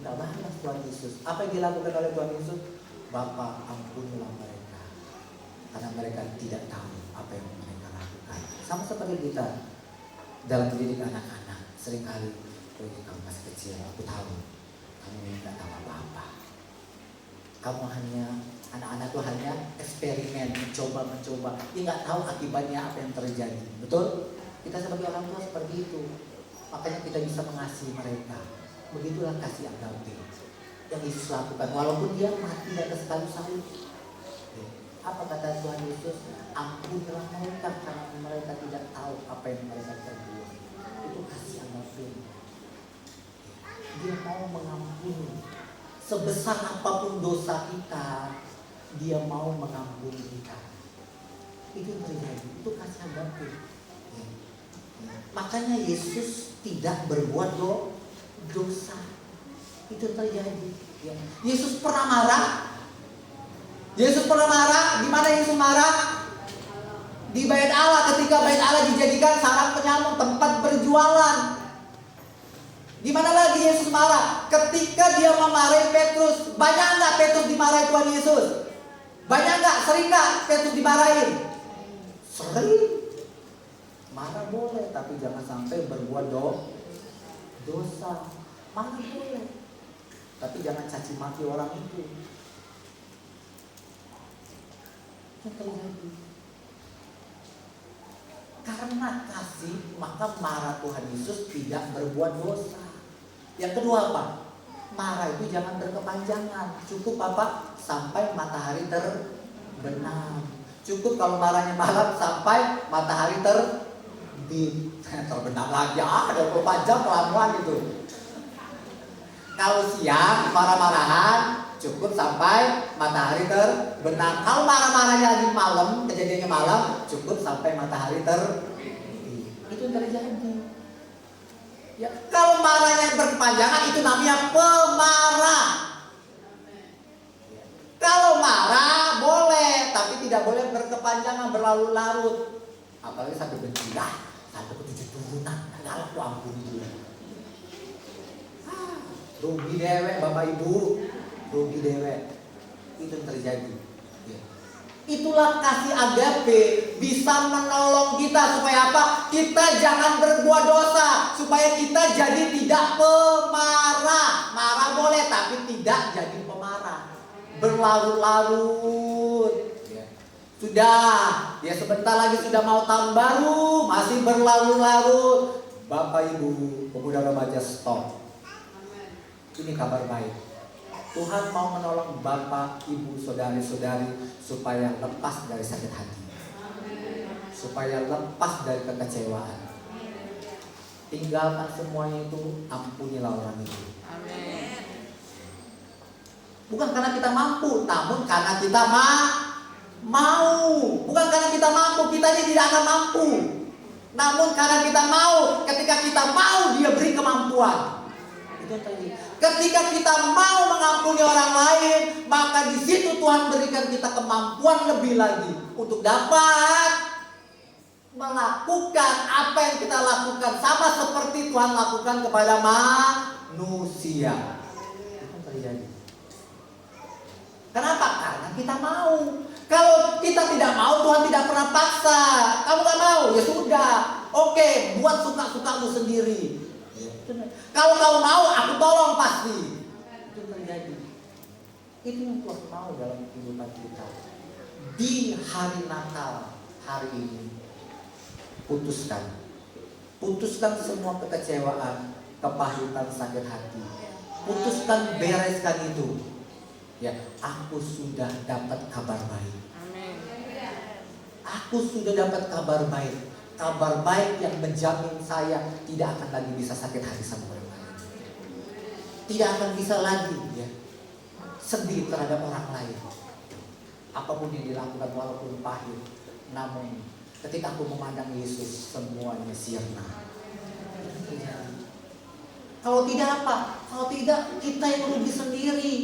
Enggak balas Tuhan Yesus. Apa yang dilakukan oleh Tuhan Yesus? Bapa, ampunilah mereka, karena mereka tidak tahu apa yang mereka lakukan. Sama seperti kita dalam mendidik anak-anak. Seringkali, kamu masih kecil, aku tahu kamu tidak tahu apa-apa. Kamu hanya, anak-anak tuh hanya eksperimen, mencoba. Dia nggak tahu akibatnya apa yang terjadi. Betul? Kita sebagai orang tua seperti itu. Makanya kita bisa mengasihi mereka. Begitulah kasih agape yang Yesus lakukan. Walaupun dia mati di atas kayu salib. Apa kata Tuhan Yesus? Ampunilah mereka karena mereka tidak tahu apa yang mereka perbuat. Itu kasih agape. Dia mau mengampuni. Sebesar apapun dosa kita, dia mau mengampuni kita. Itu yang terjadi. Itu kasih agape. Makanya Yesus tidak berbuat dosa. Itu yang terjadi. Yesus pernah marah. Di mana Yesus marah? Di bait Allah, ketika bait Allah dijadikan sarang penyamun, tempat berjualan. Di mana lagi Yesus marah? Ketika dia memarahi Petrus. Banyak nggak Petrus dimarahi Tuhan Yesus? Banyak nggak? Sering nggak Petrus dimarahin? Sering. Marah boleh, tapi jangan sampai berbuat dosa. Marah boleh, tapi jangan caci maki orang itu. Yang terjadi. Karena kasih, maka marah Tuhan Yesus tidak berbuat dosa. Yang kedua apa? Marah itu jangan berkepanjangan. Cukup apa? Sampai matahari terbenam. Cukup kalau marahnya malam sampai matahari terbenam lagi. 24 jam kelamaan gitu. Kalau siang marah-marahan, cukup cukup sampai matahari terbenam. Kalau marah-marahnya lagi malam, kejadiannya malam, cukup sampai matahari terbit. Itu yang terjadi. Ya, kalau marahnya berkepanjangan itu namanya pemarah. Ya. Kalau marah boleh, tapi tidak boleh berkepanjangan, berlarut-larut. Apalagi sampai benci, sampai ke 7 turunan, galak tuh ampun itu. Rugi dewek Bapak Ibu, rugi dewek. Itu yang terjadi. Ya. Itulah kasih agape, bisa menolong kita supaya apa? Kita jangan berbuat dosa, supaya kita jadi tidak pemarah. Marah boleh tapi tidak jadi pemarah. Berlarut-larut. Ya. Sudah, ya sebentar lagi sudah mau tahun baru, masih berlarut-larut. Bapak Ibu, pemuda remaja, stop. Ini kabar baik. Tuhan mau menolong Bapak, Ibu, saudari-saudari supaya lepas dari sakit hati. Supaya lepas dari kekecewaan. Tinggalkan semuanya itu, ampunilah orang itu. Bukan karena kita mampu, namun karena kita mau. Bukan karena kita mampu, kita ini tidak akan mampu. Namun karena kita mau, ketika kita mau Dia beri kemampuan. Itu tadi. Ketika kita mau mengampuni orang lain, maka di situ Tuhan berikan kita kemampuan lebih lagi untuk dapat melakukan apa yang kita lakukan sama seperti Tuhan lakukan kepada manusia. Itu terjadi. Kenapa? Karena kita mau. Kalau kita tidak mau, Tuhan tidak pernah paksa. Kamu gak mau, ya sudah. Oke, buat suka-sukamu sendiri. Kalau kamu mau, aku tolong pasti. Itu terjadi. Itu yang Tuhan mau dalam kehidupan kita. Di hari Natal hari ini, putuskan semua kekecewaan, kepahitan, sakit hati. Putuskan, bereskan itu. Ya, aku sudah dapat kabar baik. Aku sudah dapat kabar baik. Kabar baik yang menjamin saya tidak akan lagi bisa sakit hati sama orang lain. Tidak akan bisa lagi ya, sedih terhadap orang lain. Apapun yang dilakukan walaupun pahit, namun ketika aku memandang Yesus semuanya sirna. Kalau tidak apa? Kalau tidak kita yang rugi sendiri.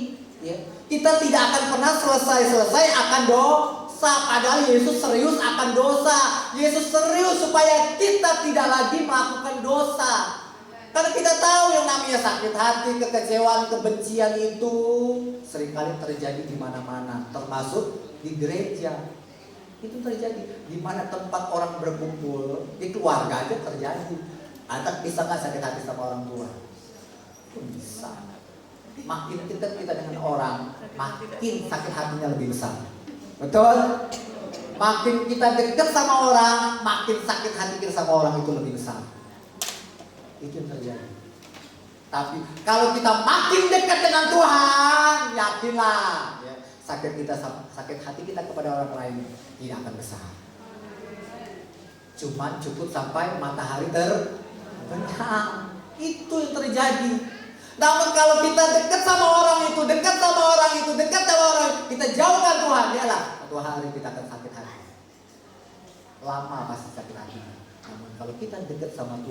Ya. Kita tidak akan pernah selesai akan dosa. Padahal Yesus serius akan dosa. Yesus serius supaya kita tidak lagi melakukan dosa. Karena kita tahu yang namanya sakit hati, kekecewaan, kebencian itu seringkali terjadi di mana-mana, termasuk di gereja. Itu terjadi di mana tempat orang berkumpul, di keluarga aja terjadi. Anak bisa nggak sakit hati sama orang tua? Itu bisa. Makin dekat kita dengan orang, makin sakit hatinya lebih besar. Betul? Makin kita dekat sama orang, makin sakit hati kita sama orang itu lebih besar. Itu yang terjadi. Tapi kalau kita makin dekat dengan Tuhan, yakinlah ya, sakit hati kita kepada orang lain tidak akan besar. Cuman cukup sampai matahari terbenam. Itu yang terjadi. Namun kalau kita dekat sama orang itu, kita jauhkan Tuhan, yalah, suatu hari kita akan sakit hati. Lama pasti sakit hati. Namun kalau kita dekat sama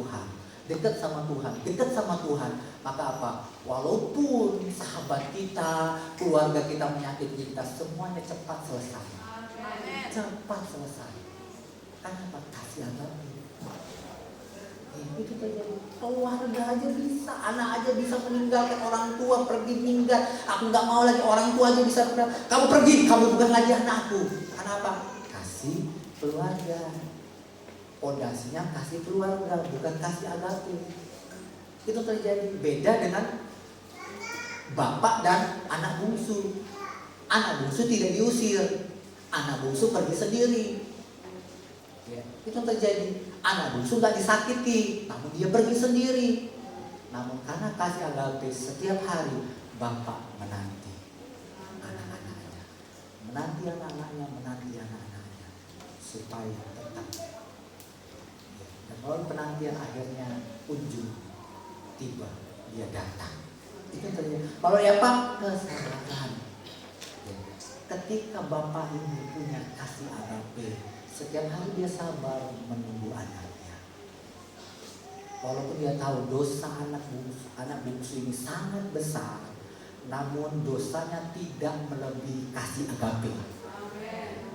Tuhan, maka apa? Walaupun sahabat kita, keluarga kita menyakiti kita, semuanya cepat selesai. Cepat selesai. Kenapa? Kasih agape. Itu terjadi. Keluarga aja bisa, anak aja bisa meninggalkan orang tua, pergi meninggal. Aku nggak mau lagi, orang tua aja bisa. Kamu pergi, kamu bukan lagi anakku. Kenapa? Kasih keluarga. Pondasinya kasih keluarga, bukan kasih agape. Itu terjadi. Beda dengan bapak dan anak bungsu. Anak bungsu tidak diusir, anak bungsu pergi sendiri. Ya, itu terjadi. Anak bungsu nggak disakiti, namun dia pergi sendiri. Namun karena kasih agape, setiap hari bapak menanti anak-anaknya, supaya tetap. Dan kalau penantian akhirnya ujung tiba, dia datang. Itu terjadi. Kalau ya Pak, kesabaran. ketika Bapak ini punya kasih agape, setiap hari dia sabar menunggu anaknya. Walaupun dia tahu dosa anak bungsu ini sangat besar, namun dosanya tidak melebihi kasih agape.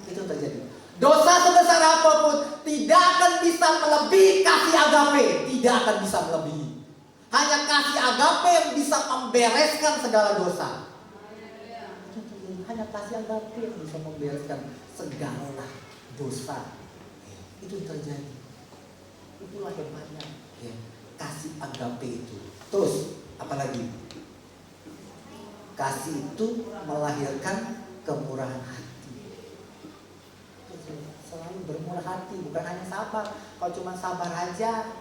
Itu terjadi. Dosa sebesar apapun tidak akan bisa melebihi kasih agape, tidak akan bisa melebihi. Hanya kasih agape yang bisa membereskan segala dosa. Hanya kasih agape yang bisa membereskan segala dosa. Itu yang terjadi. Itulah hebatnya ya, kasih agape itu. Terus apalagi? Kasih itu melahirkan kemurahan hati. Selalu bermurah hati, bukan hanya sabar. Kalau cuma sabar aja,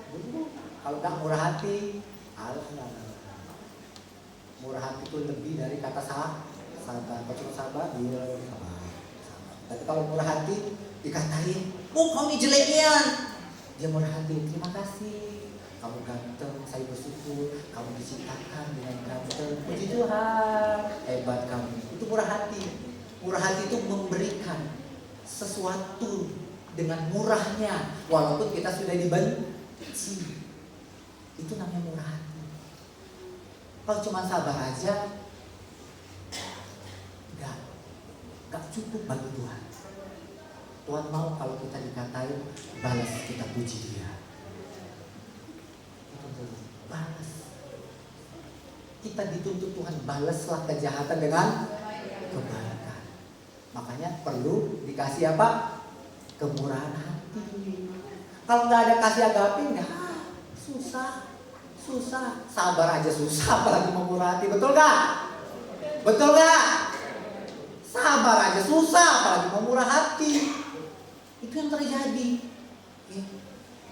kalau nggak murah hati, murah hati itu lebih dari kata sabar. Kalau cuma sabar, dia sabar. Tapi kalau murah hati dikatain, kamu ini jeleknya. Dia murah hati, terima kasih. Kamu ganteng, saya bersyukur. Kamu diciptakan dengan ganteng. Puji Tuhan, hebat kamu. Itu murah hati. Murah hati itu memberikan sesuatu dengan murahnya, walaupun kita sudah dibenci. Itu namanya murah hati. Kalau cuma sabar aja, gak cukup bagi Tuhan. Tuhan mau kalau kita dikatain, balas, kita puji Dia. Balas. Kita dituntut Tuhan, balaslah kejahatan dengan kebaikan. Makanya perlu dikasih apa? Kemurahan hati. Kalau nggak ada kasih agape, susah. Sabar aja susah, apalagi memurah hati. Betul nggak? Betul nggak? Sabar aja susah, apalagi memurah hati. Itu yang terjadi.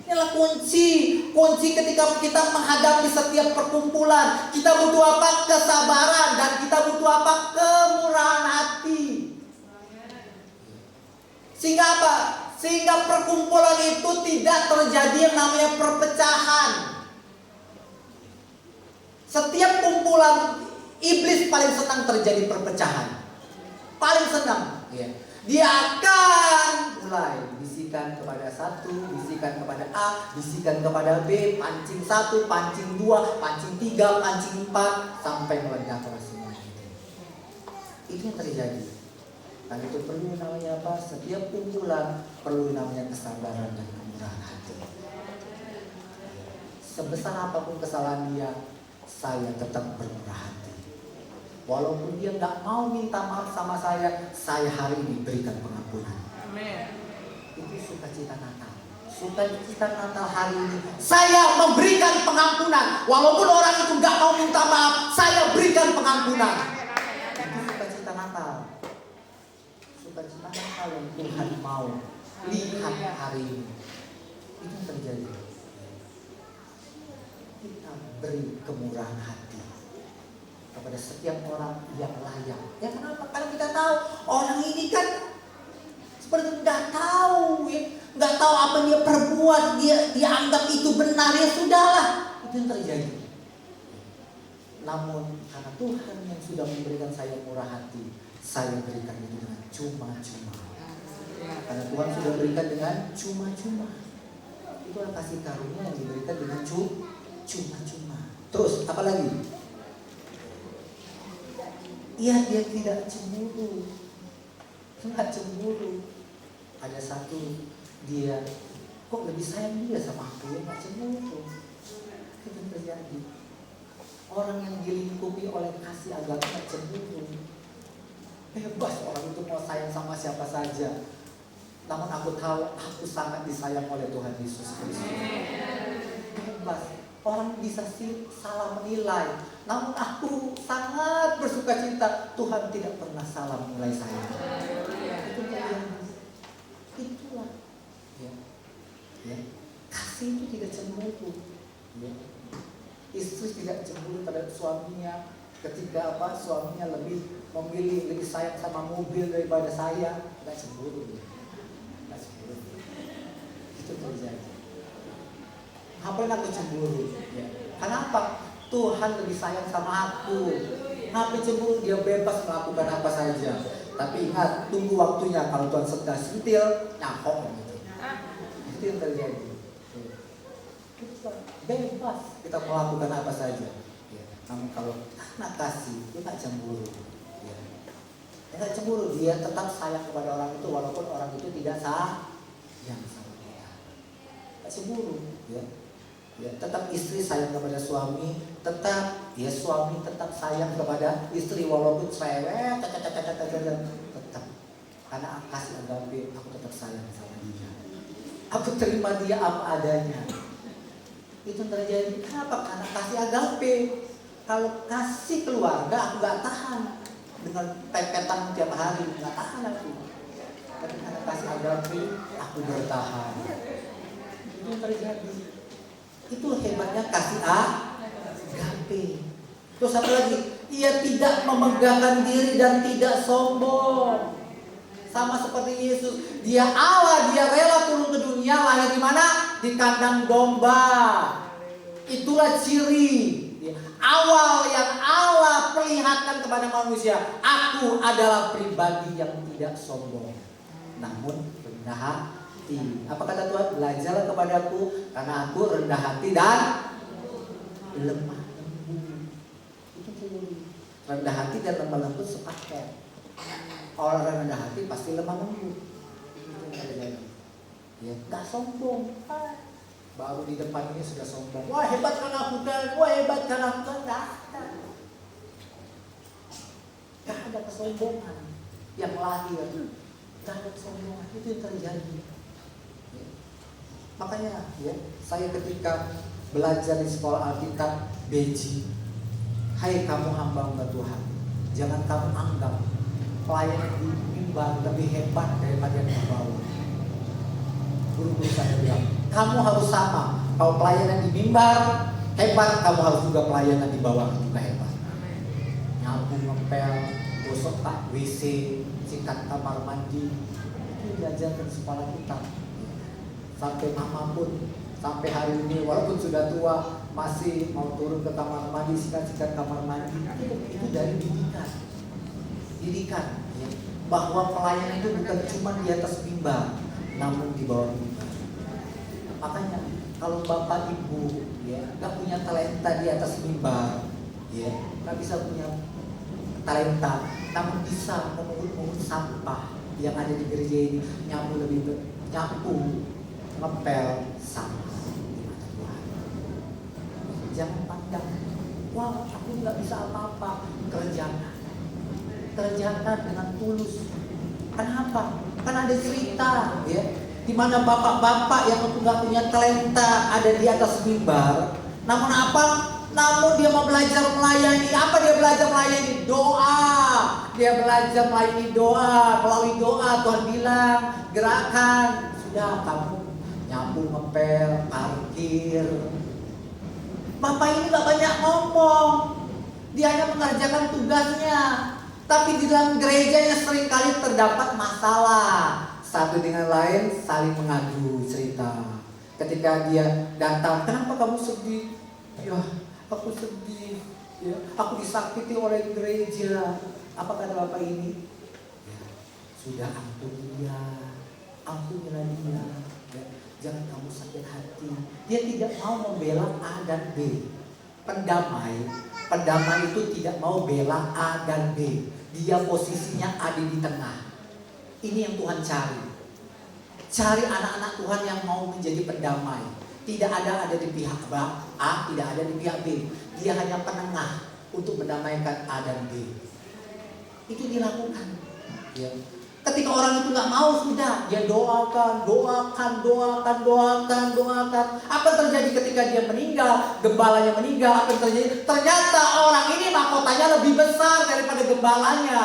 Inilah kunci ketika kita menghadapi setiap perkumpulan. Kita butuh apa? Kesabaran, dan kita butuh apa? Kemurahan hati. Sehingga apa? Sehingga perkumpulan itu tidak terjadi yang namanya perpecahan. Setiap kumpulan, iblis paling senang terjadi perpecahan. Paling senang. Dia akan mulai bisikan kepada satu, bisikan kepada A, bisikan kepada B, pancing satu, pancing dua, pancing tiga, pancing empat, sampai meledak semuanya. Itu yang terjadi. Dan itu perlu namanya apa? Setiap kumpulan perlu namanya kesabaran dan kemurahan hati. Sebesar apapun kesalahan dia, saya tetap bermurah hati. Walaupun dia nggak mau minta maaf sama saya hari ini berikan pengampunan. Amin. Itu sukacita Natal. Sukacita Natal hari ini, saya memberikan pengampunan. Walaupun orang itu nggak mau minta maaf, saya berikan pengampunan. Itu sukacita Natal. Sukacita Natal yang Tuhan mau lihat hari ini. Itu yang terjadi. Kita beri kemurahan hati kepada setiap orang yang layak. Ya kenapa? Karena kita tahu orang ini kan seperti nggak tahu, nggak tahu apa dia perbuat, dia anggap itu benar, ya sudahlah. Itu yang terjadi. Namun karena Tuhan yang sudah memberikan saya murah hati, saya berikan itu dengan cuma-cuma. Karena Tuhan sudah berikan dengan cuma-cuma. Itulah kasih karunia yang diberikan dengan cuma-cuma. Terus apa lagi? Dia tidak cemburu. Enggak cemburu. Ada satu, dia kok lebih sayang dia sama aku, ya enggak cemburu. Itu yang terjadi. Orang yang dilingkupi oleh kasih agape enggak cemburu. Bebas orang itu mau sayang sama siapa saja. Namun aku tahu aku sangat disayang oleh Tuhan Yesus Kristus. Bebas. Orang bisa salah menilai, namun aku sangat bersukacita Tuhan tidak pernah salah menilai saya. Itu terjadi. Itulah. Ya. Kasih itu tidak cemburu. Ya. Istri tidak cemburu terhadap suaminya ketika suaminya lebih sayang sama mobil daripada saya. Tidak cemburu. Tidak cemburu. Itu terjadi. Ngapain aku cemburu? Ya. Kenapa? Tuhan lebih sayang sama aku. Ngapain cemburu? Dia bebas melakukan apa saja. Tapi ingat, tunggu waktunya. Kalau Tuhan sudah sentil, nyakok gitu. Itu yang terjadi. Bebas kita melakukan apa saja. Ya. Namun kalau anak kasih, dia nggak cemburu. Ya. Dia nggak cemburu, dia tetap sayang kepada orang itu walaupun orang itu tidak sayang sama dia. Nggak cemburu. Ya. Ya, tetap istri sayang kepada suami, tetap ya suami tetap sayang kepada istri walaupun cerewet, tetap. Karena kasih agape, aku tetap sayang sama dia. Aku terima dia apa adanya. Itu terjadi. Kenapa? Karena kasih agape. Kalau kasih keluarga aku gak tahan dengan pepetan tiap hari, gak tahan aku. Tapi karena kasih agape aku bertahan. Itu terjadi. Itu hebatnya kasih agape. Terus satu lagi, ia tidak memegahkan diri dan tidak sombong. Sama seperti Yesus, dia Allah, dia rela turun ke dunia, lahir di mana? Di kandang domba. Itulah ciri awal yang Allah perlihatkan kepada manusia. Aku adalah pribadi yang tidak sombong, namun rendah hati. Apa kata Tuhan? Belajarlah kepadaku, karena aku rendah hati dan lemah lembut. Itu ciri. Rendah hati dan lemah lembut sepaket. Orang rendah hati pasti lemah lembut. Ya, nggak sombong. Baru di depan ini sudah sombong. Wah hebat kan aku kan, wah hebat kan aku kan. Nggak ada kesombongan yang lahir. Nggak ada kesombongan, itu yang terjadi. Ya. Makanya ya, saya ketika belajar di sekolah Alkitab Beji, hai kamu hamba Tuhan, jangan kamu anggap pelayanan di mimbar lebih hebat daripada yang di bawah. Guru-guru saya bilang, kamu harus sama. Kalau pelayanan di mimbar hebat, kamu harus juga pelayanan di bawah juga hebat. Nyapu, ngepel, gosok WC, sikat kamar mandi, itu diajarkan di sekolah kita. Sampai mama pun, sampai hari ini walaupun sudah tua, masih mau turun ke kamar mandi, sikat kamar mandi. Itu dari didikan ya. Bahwa pelayanan itu bukan cuma di atas mimbar, namun di bawah mimbar. Makanya kalau bapak ibu ya nggak punya talenta di atas mimbar, ya nggak bisa punya talenta, namun bisa memungut sampah yang ada di gereja ini, nyapu, ngepel sampah di mata Tuhan. Jangan pandang, wah aku nggak bisa apa-apa. Kerjakan dengan tulus. Kenapa? Kan ada cerita ya, di mana bapak-bapak yang nggak punya talenta ada di atas mimbar. Namun apa? Namun dia mau belajar melayani. Apa dia belajar melayani? Doa. Dia belajar melayani doa. Melalui doa Tuhan bilang, gerakan. Sudah kamu nyapu, ngepel, parkir. Bapak ini gak banyak ngomong. Dia hanya mengerjakan tugasnya. Tapi di dalam gerejanya seringkali terdapat masalah. Satu dengan lain saling mengadu cerita. Ketika dia datang, kenapa kamu sedih? Ya, aku sedih. Ya, aku disakiti oleh gereja. Apa kata bapak ini? Ya, sudah ampunilah dia. Ya, jangan kamu sakit hati. Dia tidak mau membela A dan B. Pendamai itu tidak mau bela A dan B. Dia posisinya ada di tengah. Ini yang Tuhan cari. Cari anak-anak Tuhan yang mau menjadi pendamai. Tidak ada di pihak A, tidak ada di pihak B. Dia hanya penengah untuk mendamaikan A dan B. Itu dilakukan. Ya. Ketika orang itu nggak mau, sudah dia doakan. Apa terjadi ketika dia meninggal? Gembalanya meninggal. Apa terjadi? Ternyata orang ini mahkotanya lebih besar daripada gembalanya.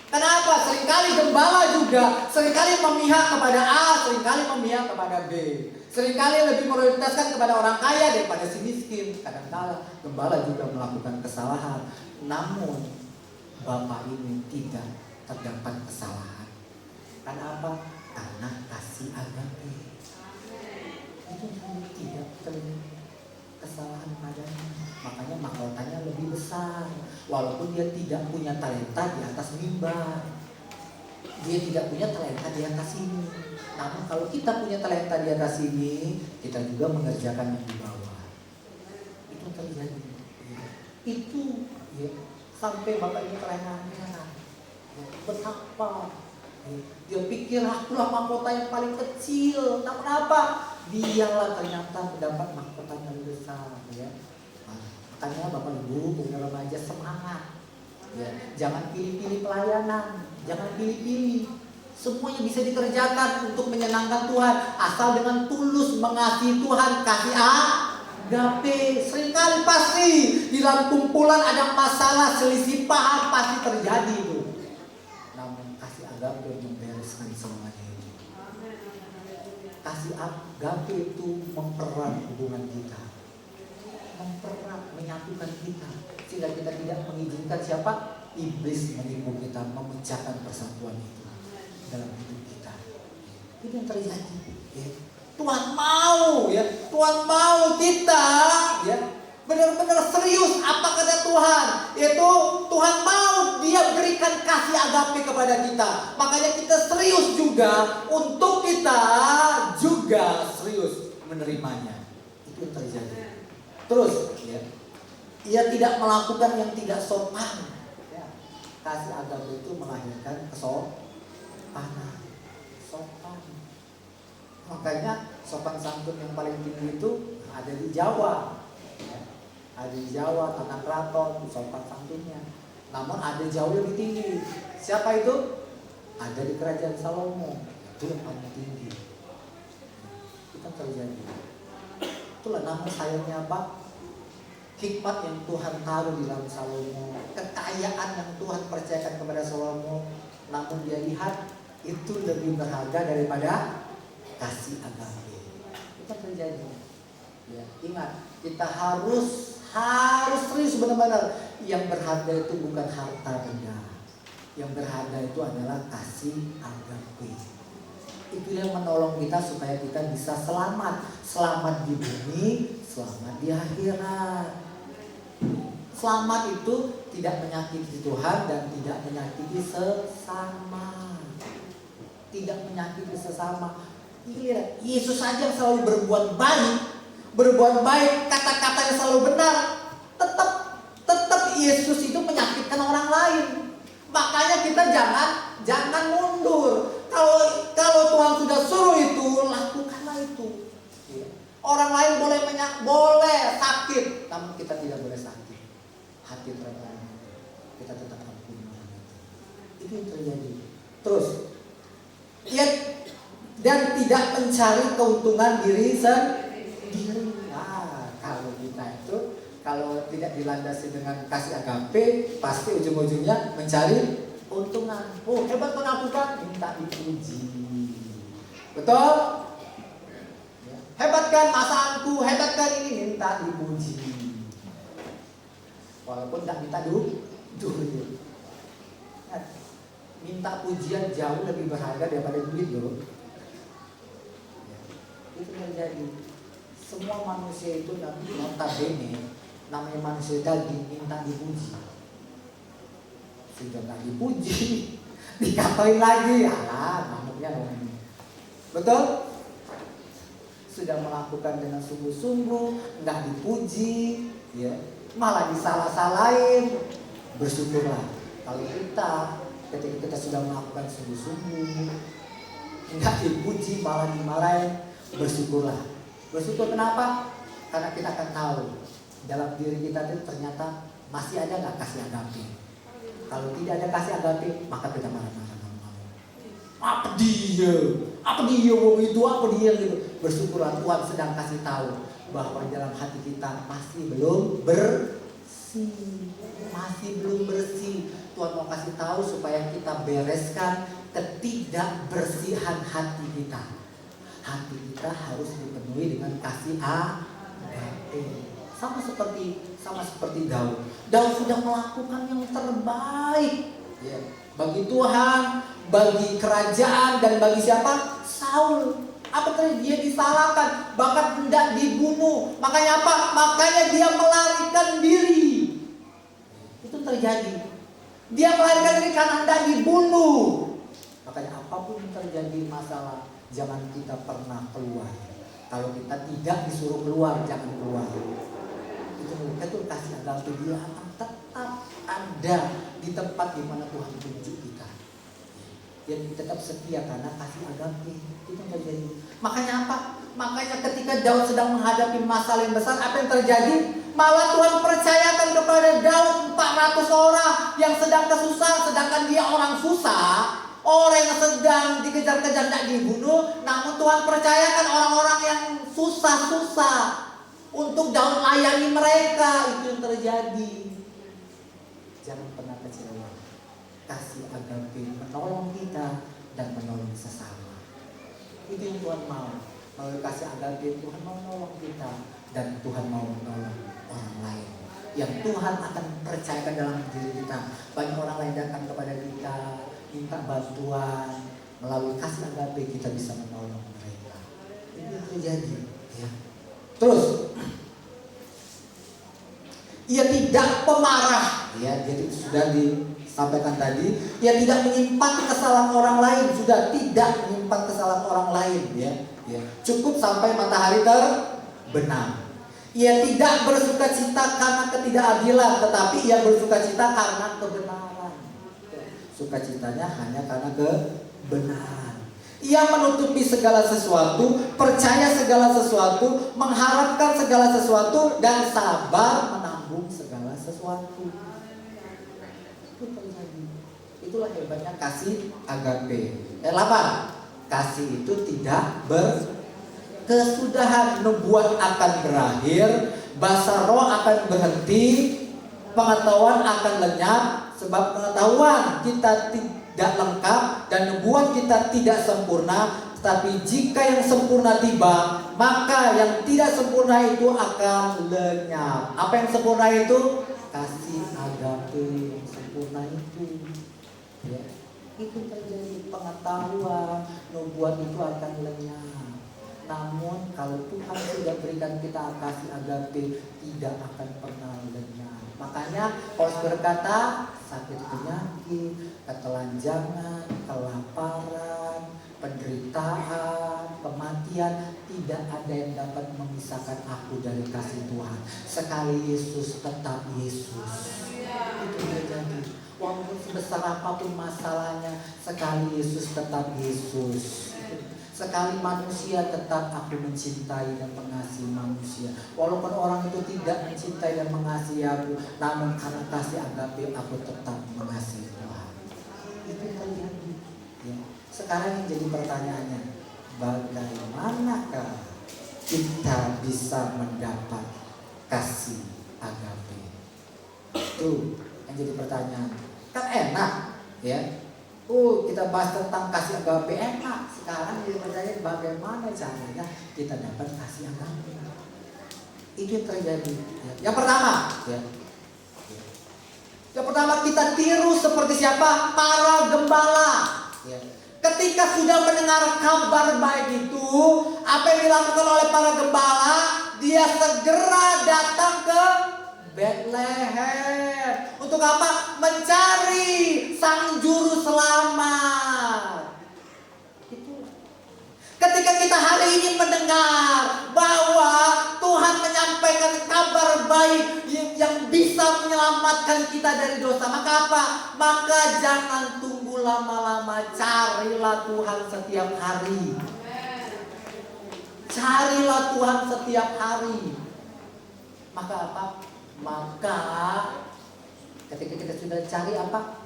Kenapa? Seringkali gembala juga seringkali memihak kepada A, seringkali memihak kepada B. Seringkali lebih prioritaskan kepada orang kaya daripada si miskin. Kadang-kala gembala juga melakukan kesalahan. Namun bapak ini tidak terdapat kesalahan. Karena apa? Karena kasih agape. Itu tidak terlihat. kesalahan padanya. Makanya mahkotanya lebih besar. Walaupun dia tidak punya talenta di atas mimbar, dia tidak punya talenta di atas sini. Namun kalau kita punya talenta di atas sini, kita juga mengerjakan yang di bawah. Itu terjadi. Itu ya, sampai Bapak ini kerenannya. Betapa dia pikir akulah mahkota yang paling kecil. Namun apa? Dialah ternyata mendapat mahkota yang lebih besar. Ya. Makanya Bapak Ibu punya remaja semangat. Ya. Jangan pilih-pilih pelayanan, jangan pilih-pilih. Semuanya bisa dikerjakan untuk menyenangkan Tuhan, asal dengan tulus mengasihi Tuhan, kasih agape. Seringkali pasti di dalam kumpulan ada masalah, selisih paham pasti terjadi itu. Namun kasih agape membereskan semuanya itu. Kasih agape itu mempererat hubungan kita, mempererat, menyatukan kita, sehingga kita tidak mengizinkan siapa? Iblis menipu kita, memecahkan persatuan itu dalam hidup kita. Itu yang terjadi. Ya. Tuhan mau, ya, Tuhan mau kita, ya, benar-benar serius. Apa kata Tuhan? Yaitu Tuhan mau Dia berikan kasih agape kepada kita. Makanya kita serius juga untuk kita juga serius menerimanya. Itu yang terjadi. Terus, ya, ia tidak melakukan yang tidak sopan. Ya. Kasih agape itu melahirkan kesopanan, sopan. Makanya sopan santun yang paling tinggi itu ada di Jawa. Ya. Ada di Jawa, tanah keraton, sopan santunnya. Namun ada jauh lebih tinggi. Siapa itu? Ada di kerajaan Salomo. Itu yang paling tinggi. Itu terjadi. Itulah namun sayangnya apa? Hikmat yang Tuhan taruh di dalam Salomo, kekayaan yang Tuhan percayakan kepada Salomo, namun dia lihat itu lebih berharga daripada kasih agape. Itu terjadi. Ya, ingat, kita harus serius benar-benar. Yang berharga itu bukan harta benda. Yang berharga itu adalah kasih agape. Itu yang menolong kita supaya kita bisa selamat. Selamat di bumi, selamat di akhirat. Selamat itu tidak menyakiti Tuhan dan tidak menyakiti sesama. Tidak menyakiti sesama. Yesus saja selalu berbuat baik, kata-katanya selalu benar. Tetap Yesus itu menyakitkan orang lain. Makanya kita jangan mundur. Kalau Tuhan sudah suruh itu, lakukanlah itu. Orang lain boleh sakit, namun kita tidak boleh sakit. Hati terhadap kita tetap ampun. Itu yang terjadi. Terus, dan tidak mencari keuntungan diri sendiri. Kalau kita itu, kalau tidak dilandasi dengan kasih agape, pasti ujung-ujungnya mencari keuntungan. Oh, hebat pengakukan, minta dipuji. Betul? Ya. Hebat kan masaanku, hebat kan ini, minta dipuji. Walaupun tidak minta duit. Minta pujian jauh lebih berharga daripada duit loh. Itu terjadi. Semua manusia itu notabene namanya manusia daging minta dipuji. Sudah nggak dipuji, dikatain lagi, namanya orang ini. Betul? Sudah melakukan dengan sungguh-sungguh, nggak dipuji, ya, malah disalah-salahin. Bersyukurlah kalau kita ketika kita sudah melakukan sungguh-sungguh, nggak dipuji malah dimarahin. Bersyukurlah. Bersyukur kenapa? Karena kita akan tahu dalam diri kita itu ternyata masih ada nggak kasih agape. Kalau tidak ada kasih agape, maka kita marah-marah. Apa dia wong itu, apa dia gitu. Bersyukurlah Tuhan sedang kasih tahu bahwa dalam hati kita masih belum bersih. Tuhan mau kasih tahu supaya kita bereskan ketidakbersihan hati kita. Hati kita harus dipenuhi dengan kasih agape. Sama seperti Daud. Daud sudah melakukan yang terbaik, ya, bagi Tuhan, bagi kerajaan, dan bagi siapa? Saul. Apa terjadi? Dia disalahkan, bahkan hendak dibunuh. Makanya apa? Makanya dia melarikan diri. Itu terjadi. Dia melarikan diri karena hendak dibunuh. Makanya apapun yang terjadi masalah, jangan kita pernah keluar. Kalau kita tidak disuruh keluar, jangan keluar. Itu mereka tuh kasih agape, dia akan tetap ada di tempat di mana Tuhan tunjuk kita. Dia tetap setia karena kasih agape. Itu yang terjadi. Makanya apa? Makanya ketika Daud sedang menghadapi masalah yang besar, apa yang terjadi? Malah Tuhan percayakan kepada Daud 400 orang yang sedang kesusahan, sedangkan dia orang susah. Orang yang sedang dikejar-kejar tidak dibunuh, namun Tuhan percayakan orang-orang yang susah-susah untuk Daud layani mereka. Itu yang terjadi. Jangan pernah kecewa. Kasih agape menolong kita dan menolong sesama. Itu yang Tuhan mau. Melalui kasih agape Tuhan mau menolong kita dan Tuhan mau menolong orang lain. Yang Tuhan akan percayakan dalam diri kita. Banyak orang lain datang kepada kita, minta bantuan. Melalui kasih agape kita bisa menolong mereka. Itu yang terjadi. Ya. Terus, ia tidak pemarah. Ya, jadi sudah disampaikan tadi. Ia tidak menyimpan kesalahan orang lain. Sudah tidak menyimpan kesalahan orang lain. Ya. Cukup sampai matahari terbenam. Ia tidak bersukacita karena ketidakadilan, tetapi ia bersukacita karena kebenaran. Sukacitanya hanya karena kebenaran. Ia menutupi segala sesuatu, percaya segala sesuatu, mengharapkan segala sesuatu, dan sabar menanggung segala sesuatu. Itu terjadi. Itulah hebatnya kasih agape. 8. Kasih itu tidak berkesudahan. Nubuat akan berakhir, bahasa roh akan berhenti, pengetahuan akan lenyap. Sebab pengetahuan kita tidak lengkap dan nubuat kita tidak sempurna. Tetapi jika yang sempurna tiba, maka yang tidak sempurna itu akan lenyap. Apa yang sempurna itu? Kasih agape yang sempurna itu. Ya. Itu terjadi. Pengetahuan, nubuat itu akan lenyap. Namun kalau Tuhan sudah berikan kita kasih agape, tidak akan pernah lenyap. Makanya Paulus berkata, sakit penyakit, ketelanjangan, kelaparan, penderitaan, kematian, tidak ada yang dapat memisahkan aku dari kasih Tuhan. Sekali Yesus tetap Yesus. Itu terjadi. Walaupun sebesar apapun masalahnya, sekali Yesus tetap Yesus. Sekali manusia tetap aku mencintai dan mengasihi manusia. Walaupun orang itu tidak mencintai dan mengasihi aku, namun karena kasih agape aku tetap mengasihi Tuhan. Itu terjadi. Ya. Sekarang yang jadi pertanyaannya, bagaimanakah kita bisa mendapat kasih agape? Itu yang jadi pertanyaan. Kan enak, ya. Kita bahas tentang kasih agape enak. Sekarang jadi pertanyaan, bagaimana caranya kita dapat kasih agape? Itu yang terjadi. Ya. Yang pertama, ya. Yang pertama kita tiru seperti siapa? Para gembala. Ya. Ketika sudah mendengar kabar baik itu, apa yang dilakukan oleh para gembala? Dia segera datang ke Bethlehem. Untuk apa? Mencari sang juru selamat. Itu. Ketika kita hari ini mendengar bahwa Tuhan menyampaikan kabar baik yang bisa menyelamatkan kita dari dosa, maka apa? Maka jangan tunggu lama-lama, carilah Tuhan setiap hari. Carilah Tuhan setiap hari. Maka apa? Maka ketika kita sudah cari apa?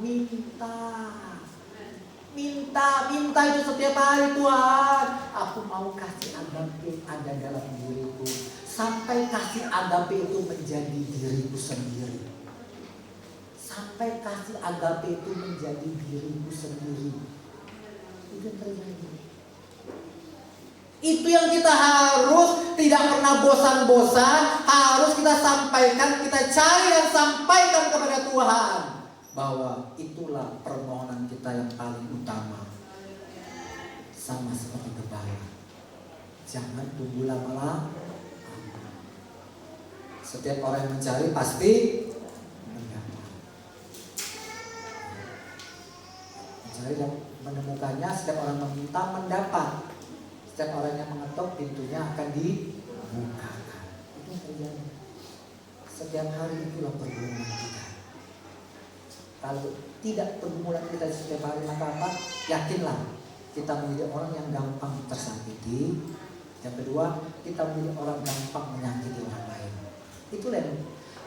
Minta itu setiap hari. Tuhan, aku mau kasih agape ada dalam diriku, sampai kasih agape itu menjadi diriku sendiri. Sampai kasih agape itu menjadi diriku sendiri. Itu terjadi. Itu yang kita harus tidak pernah bosan-bosan, harus kita sampaikan, kita cari dan sampaikan kepada Tuhan. Bahwa itulah permohonan kita yang paling utama. Sama seperti gembala. Jangan tunggu lama-lama. Setiap orang yang mencari pasti mendapat. Mencari dan menemukannya, setiap orang meminta mendapat. Setiap orang yang mengetuk pintunya akan dibukakan. Itu yang terjadi. Setiap hari itulah pergumulan kita. Kalau tidak pergumulan kita setiap hari, maka apa? Yakinlah kita menjadi orang yang gampang tersakiti. Yang kedua, kita menjadi orang gampang menyakiti orang lain. Itulah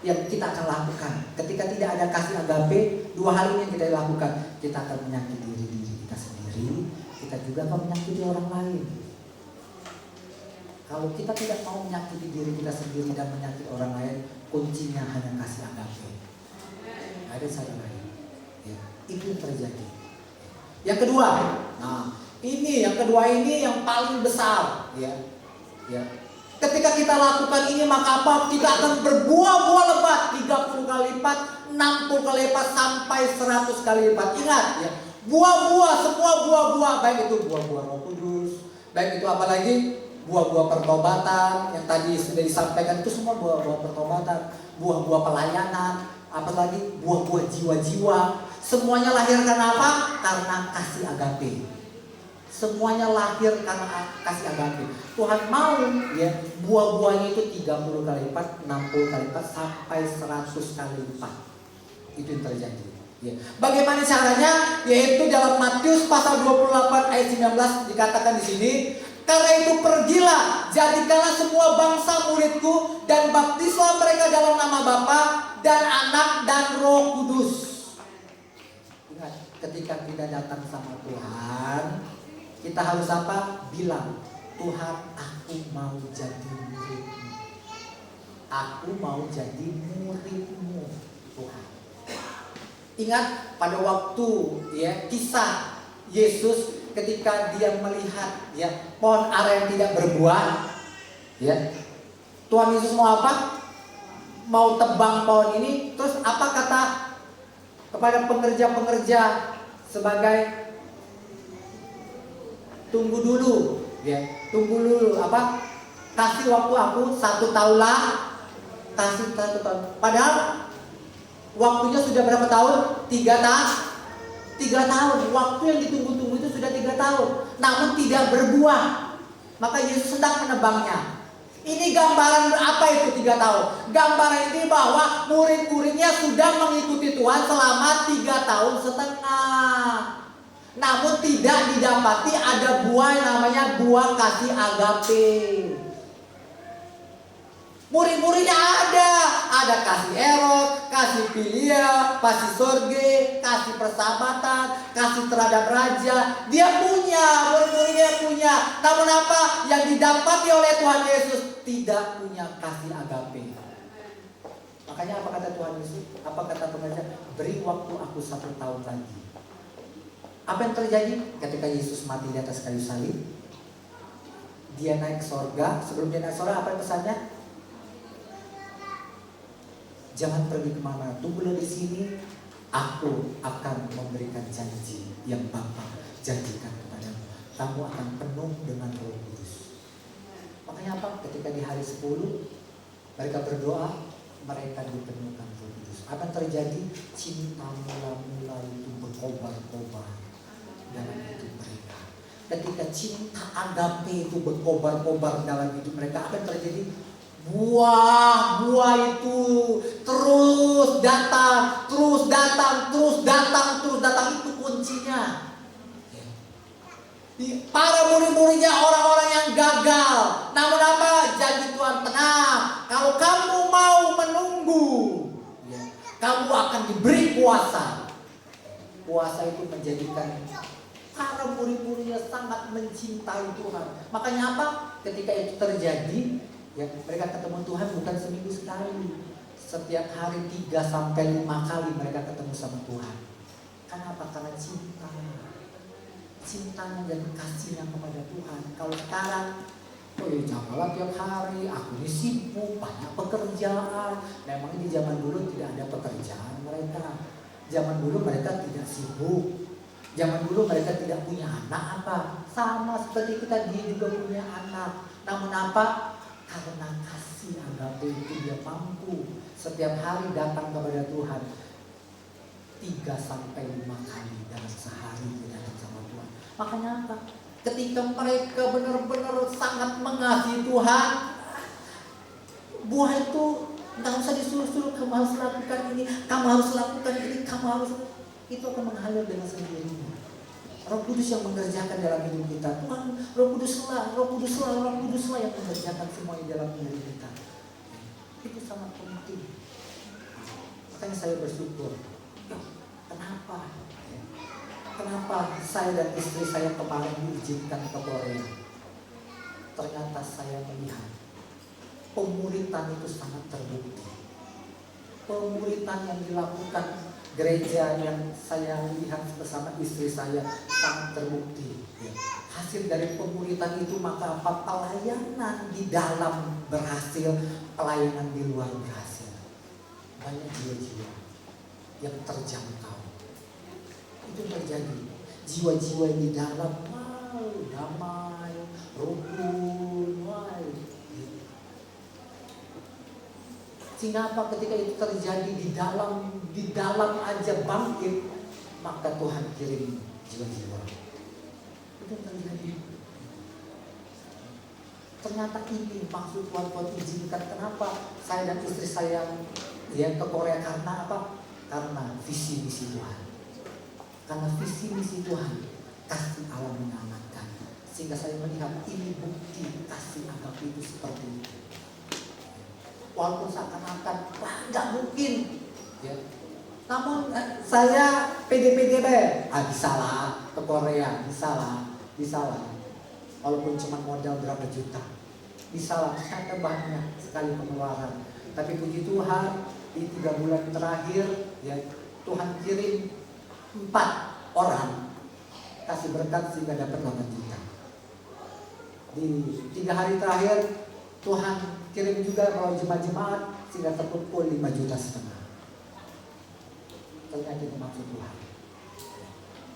yang kita akan lakukan. Ketika tidak ada kasih agape, dua hal ini yang kita lakukan. Kita akan menyakiti diri kita sendiri, kita juga akan menyakiti orang lain. Kalau kita tidak mau menyakiti diri kita sendiri dan menyakiti orang lain, kuncinya hanya kasih agape. Ada cara lain. Ya, itu yang terjadi. Yang kedua, yang kedua ini yang paling besar, ya. Ketika kita lakukan ini, maka apa? Kita akan berbuah-buah lebat 30 kali lipat, 60 kali lipat, sampai 100 kali lipat. Ingat ya, buah-buah, semua buah-buah, baik itu buah-buah Roh Kudus, baik itu apalagi buah-buah pertobatan yang tadi sudah disampaikan, itu semua buah-buah pertobatan, buah-buah pelayanan, apalagi buah-buah jiwa-jiwa. Semuanya lahir karena apa? Karena kasih agape. Semuanya lahir karena kasih agape. Tuhan mau ya buah-buahnya itu 30 kali lipat, 60 kali lipat, sampai 100 kali lipat. Itu yang terjadi. Ya. Bagaimana caranya? Yaitu dalam Matius pasal 28 ayat 19 dikatakan di sini, karena itu pergilah, jadikanlah semua bangsa muridku dan baptislah mereka dalam nama Bapa dan Anak dan Roh Kudus. Ingat, ketika kita datang sama Tuhan, kita harus apa? Bilang, Tuhan, aku mau jadi muridmu. Aku mau jadi muridmu, Tuhan. Ingat pada waktu ya kisah Yesus ketika dia melihat ya pohon ara yang tidak berbuah, ya Tuhan Yesus mau apa? Mau tebang pohon ini. Terus apa kata kepada pengerja-pengerja sebagai tunggu dulu, ya tunggu dulu apa? Kasih waktu aku 1 tahun lah, kasih 1 tahun. Padahal waktunya sudah berapa tahun? 3 tahun. Waktu yang ditunggu-tunggu itu sudah 3 tahun, namun tidak berbuah. Maka Yesus sedang menebangnya. Ini gambaran apa itu 3 tahun? Gambaran ini bahwa murid-muridnya sudah mengikuti Tuhan selama 3 tahun setengah. Namun tidak didapati ada buah yang namanya buah kasih agape. Murid-muridnya ada kasih erot, kasih filia, kasih sorge, kasih persahabatan, kasih terhadap raja. Dia punya, murid-muridnya punya. Namun apa? Yang didapati oleh Tuhan Yesus tidak punya kasih agape. Makanya apa kata Tuhan Yesus? Apa kata pengajar? Beri waktu aku 1 tahun lagi. Apa yang terjadi ketika Yesus mati di atas kayu salib? Dia naik sorga. Sebelum dia naik sorga, apa pesannya? Jangan pergi kemana, tunggulah di sini. Aku akan memberikan janji yang Bapa janjikan kepadamu. Kamu akan penuh dengan Roh Kudus. Makanya apa? Ketika di hari 10 mereka berdoa, mereka dipenuhkan Roh Kudus. Apa yang terjadi? Cinta mula-mula itu berkobar-kobar dalam hidup mereka. Ketika cinta agape itu berkobar-kobar dalam hidup mereka, apa yang terjadi? Buah itu terus datang. Itu kuncinya. Para murid-muridnya orang-orang yang gagal. Namun apa? Janji Tuhan, tenang. Kalau kamu mau menunggu, kamu akan diberi kuasa. Kuasa itu menjadikan para murid-muridnya sangat mencintai Tuhan. Makanya apa? Ketika itu terjadi, ya, mereka ketemu Tuhan bukan seminggu sekali. Setiap hari 3-5 kali mereka ketemu sama Tuhan. Kenapa? Karena cinta. Cintanya dan kasihnya kepada Tuhan. Kalau sekarang, janganlah tiap hari, aku ini sibuk, banyak pekerjaan. Memang di zaman dulu tidak ada pekerjaan mereka. Zaman dulu mereka tidak sibuk. Zaman dulu mereka tidak punya anak apa? Sama seperti kita, dia juga punya anak. Namun apa? Karena kasih agape itu dia mampu setiap hari datang kepada Tuhan 3 sampai 5 kali dalam sehari dia datang sama Tuhan. Makanya apa? Ketika mereka benar-benar sangat mengasihi Tuhan, buah itu nggak usah disuruh-suruh, kamu harus lakukan ini, kamu harus lakukan ini, kamu harus, itu akan mengalir dengan sendirinya. Roh Kudus yang mengerjakan dalam hidup kita. Tuhan, Roh Kuduslah yang mengerjakan semua di dalam hidup kita. Itu sangat penting. Makanya saya bersyukur. Kenapa? Kenapa saya dan istri saya kemarin diizinkan ke Korea? Ternyata saya melihat pemuritan itu sangat terbukti. Pemuritan yang dilakukan gereja yang saya lihat bersama istri saya sangat terbukti. Hasil dari pemuritan itu maka apa? Pelayanan di dalam berhasil, pelayanan di luar berhasil. Banyak jiwa-jiwa yang terjangkau. Itu terjadi. Jiwa-jiwa yang di dalam damai, rukun, sehingga apa? Ketika itu terjadi di dalam aja bangkit, maka Tuhan kirim jiwa-jiwa. Itu terjadi. Ternyata ini maksud Tuhan izinkan. Kenapa saya dan istri saya ke Korea? Karena apa? Karena visi misi Tuhan. Karena visi misi Tuhan, kasih Allah menyelamatkan. Sehingga saya melihat ini bukti kasih agape itu seperti itu. Walaupun seakan-akan nggak mungkin, ya. Namun saya pede-pede bisa lah ke Korea, bisa lah. Walaupun cuma modal berapa juta, bisa lah. Ternyata banyak sekali pengeluaran. Tapi puji Tuhan di 3 bulan terakhir, ya Tuhan kirim 4 orang kasih berkat sehingga dapat 8 juta. Di 3 hari terakhir Tuhan kirim juga melalui jemaat sehingga terkumpul 5,5 juta. Ternyata itu maksud Tuhan.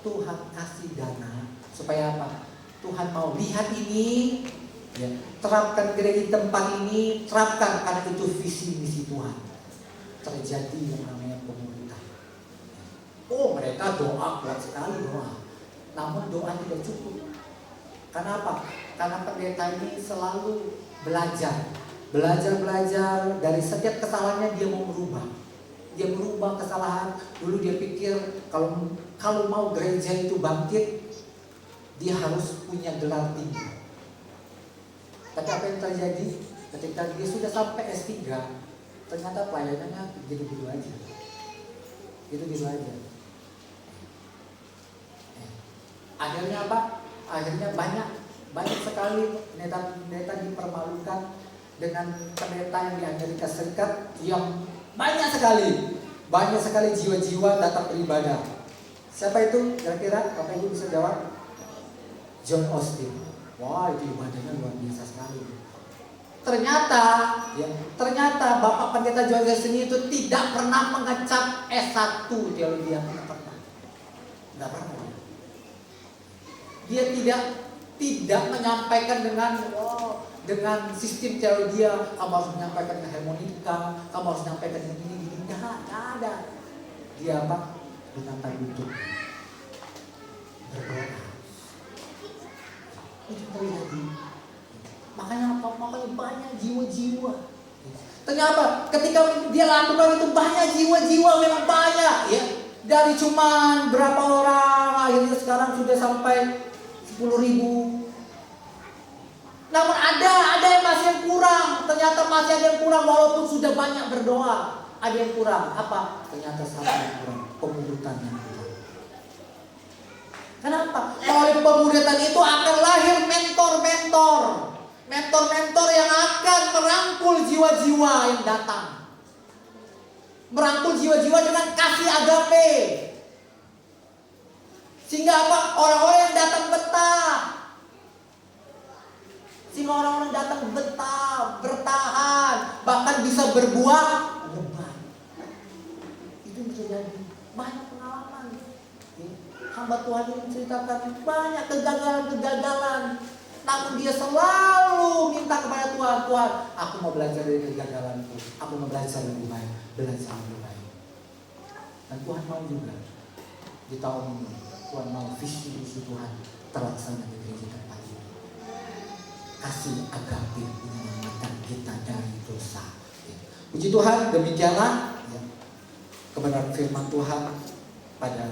Tuhan kasih dana supaya apa? Tuhan mau lihat ini, ya, terapkan gereja tempat ini, terapkan karena itu visi misi Tuhan. Terjadi yang namanya pemuritan. Oh, mereka doa kuat sekali doa. Namun doa tidak cukup. Karena apa? Karena pendeta ini selalu belajar dari setiap kesalahannya. Dia mau merubah kesalahan. Dulu dia pikir kalau mau gereja itu bangkit, dia harus punya gelar tinggi. Tapi apa yang terjadi ketika dia sudah sampai S3, ternyata pelayanannya gitu-gitu aja. Akhirnya apa? Akhirnya banyak sekali pendeta dipermalukan dengan pendeta yang di Amerika Serikat yang banyak sekali jiwa-jiwa datang beribadah. Siapa itu? Kira-kira Bapak Ibu bisa jawab? John Austin. Wah, itu ibadahnya luar biasa sekali. Ternyata Bapak Pendeta John Austin itu tidak pernah mengecap S1 teologi, tidak pernah. Dia tidak menyampaikan dengan sistem teologi, kamu harus menyampaikan dengan harmonika, kamu harus menyampaikan dengan ini. Enggak ada. Dia apa? Dengan lutut berdoa. Itu terjadi. Makanya banyak jiwa-jiwa. Ternyata ketika dia lakukan itu banyak jiwa-jiwa, memang banyak, ya. Dari cuman berapa orang, akhirnya sekarang sudah sampai 10.000. Namun ada yang masih kurang. Ternyata masih ada yang kurang walaupun sudah banyak berdoa. Ada yang kurang. Apa? Ternyata satu yang kurang. Pemuritan yang kurang. Kenapa? Melalui pemuritan itu akan lahir mentor-mentor. Mentor-mentor yang akan merangkul jiwa-jiwa yang datang. Merangkul jiwa-jiwa dengan kasih agape. Sehingga apa? Orang-orang yang datang betah. Sehingga orang-orang datang betah, bertahan, bahkan bisa berbuah lebat. Itu terjadi. Banyak pengalaman. hamba Tuhan ini menceritakan banyak kegagalan-kegagalan. Namun dia selalu minta kepada Tuhan, Tuhan, aku mau belajar dari kegagalanku. Aku mau belajar lebih baik, belajar lebih baik. Dan Tuhan mau juga di tahun ini, Tuhan mau visi-visi Tuhan terlaksana di gereja tempat ini. Kasih agape menyelamatkan kita dari dosa. Puji Tuhan, demikianlah ya, kebenaran firman Tuhan pada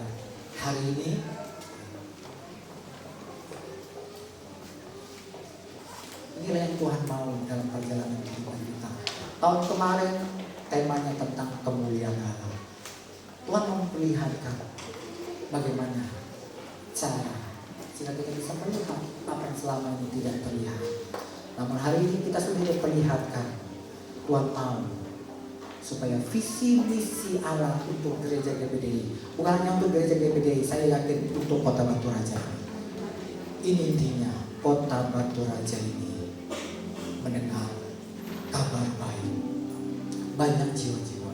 hari ini. Inilah yang Tuhan mau dalam perjalanan kehidupan kita. Tahun kemarin temanya tentang kemuliaan Allah. Tuhan memperlihatkan bagaimana cara sehingga kita bisa melihat apa yang selama ini tidak terlihat. Namun hari ini kita sudah diperlihatkan. Tuhan mau supaya visi misi Allah untuk gereja GPDI, bukan hanya untuk gereja GPDI, saya yakin untuk Kota Batu Raja ini intinya Kota Batu Raja ini mendengar kabar baik banyak jiwa-jiwa.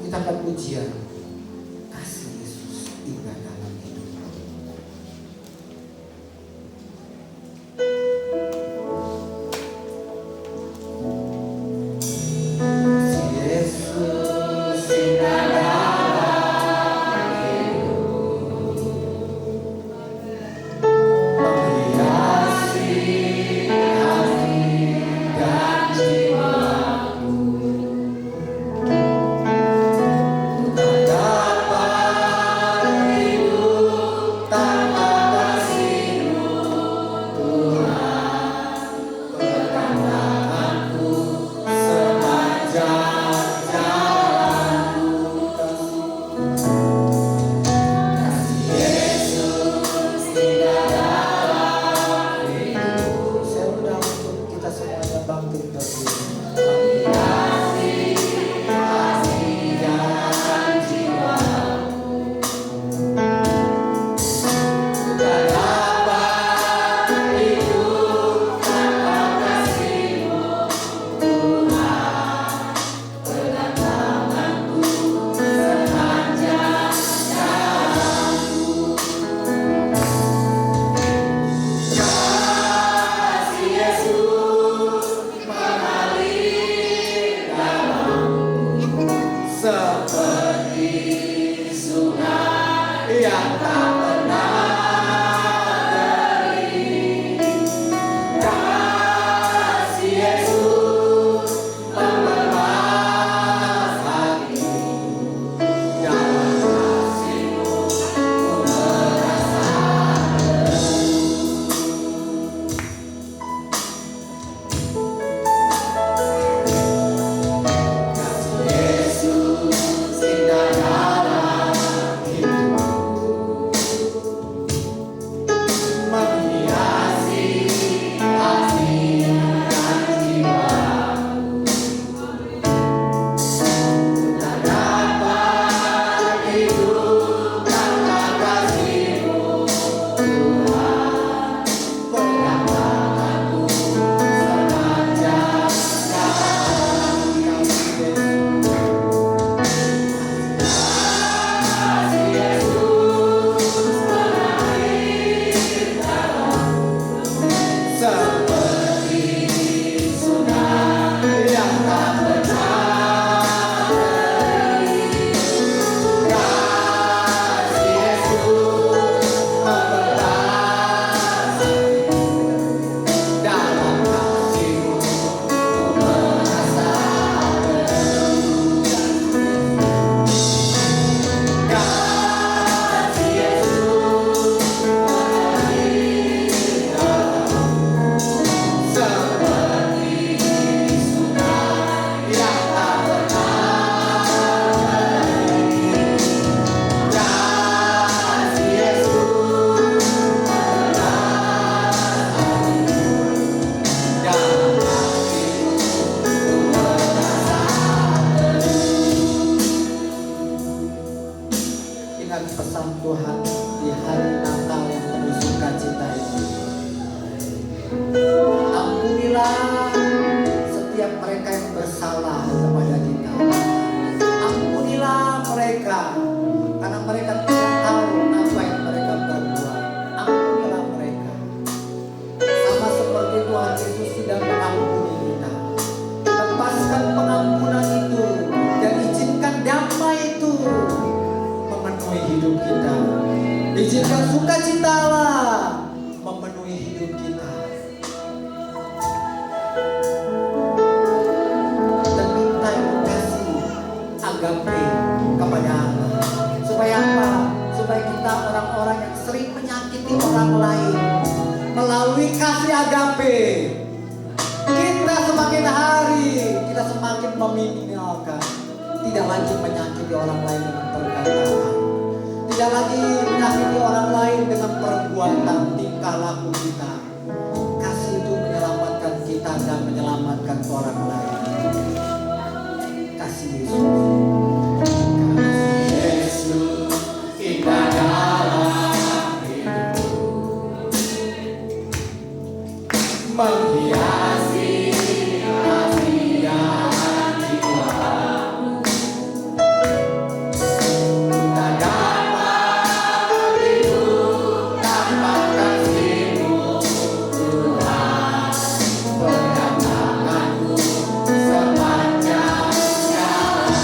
Kita akan ujian kasih Yesus hingga dalam hidup. meminimalkan, tidak lagi menyakiti orang lain dengan perkataan, tidak lagi menyakiti orang lain dengan perbuatan tingkah laku kita. Kasih itu menyelamatkan kita dan menyelamatkan orang lain. Kasih Yesus, indah dalam hidupku, menghiasi hati dan jiwa. Tak dapat hidup tanpa kasih-Mu, Tuhan. Pegang tanganku sepanjang jalan.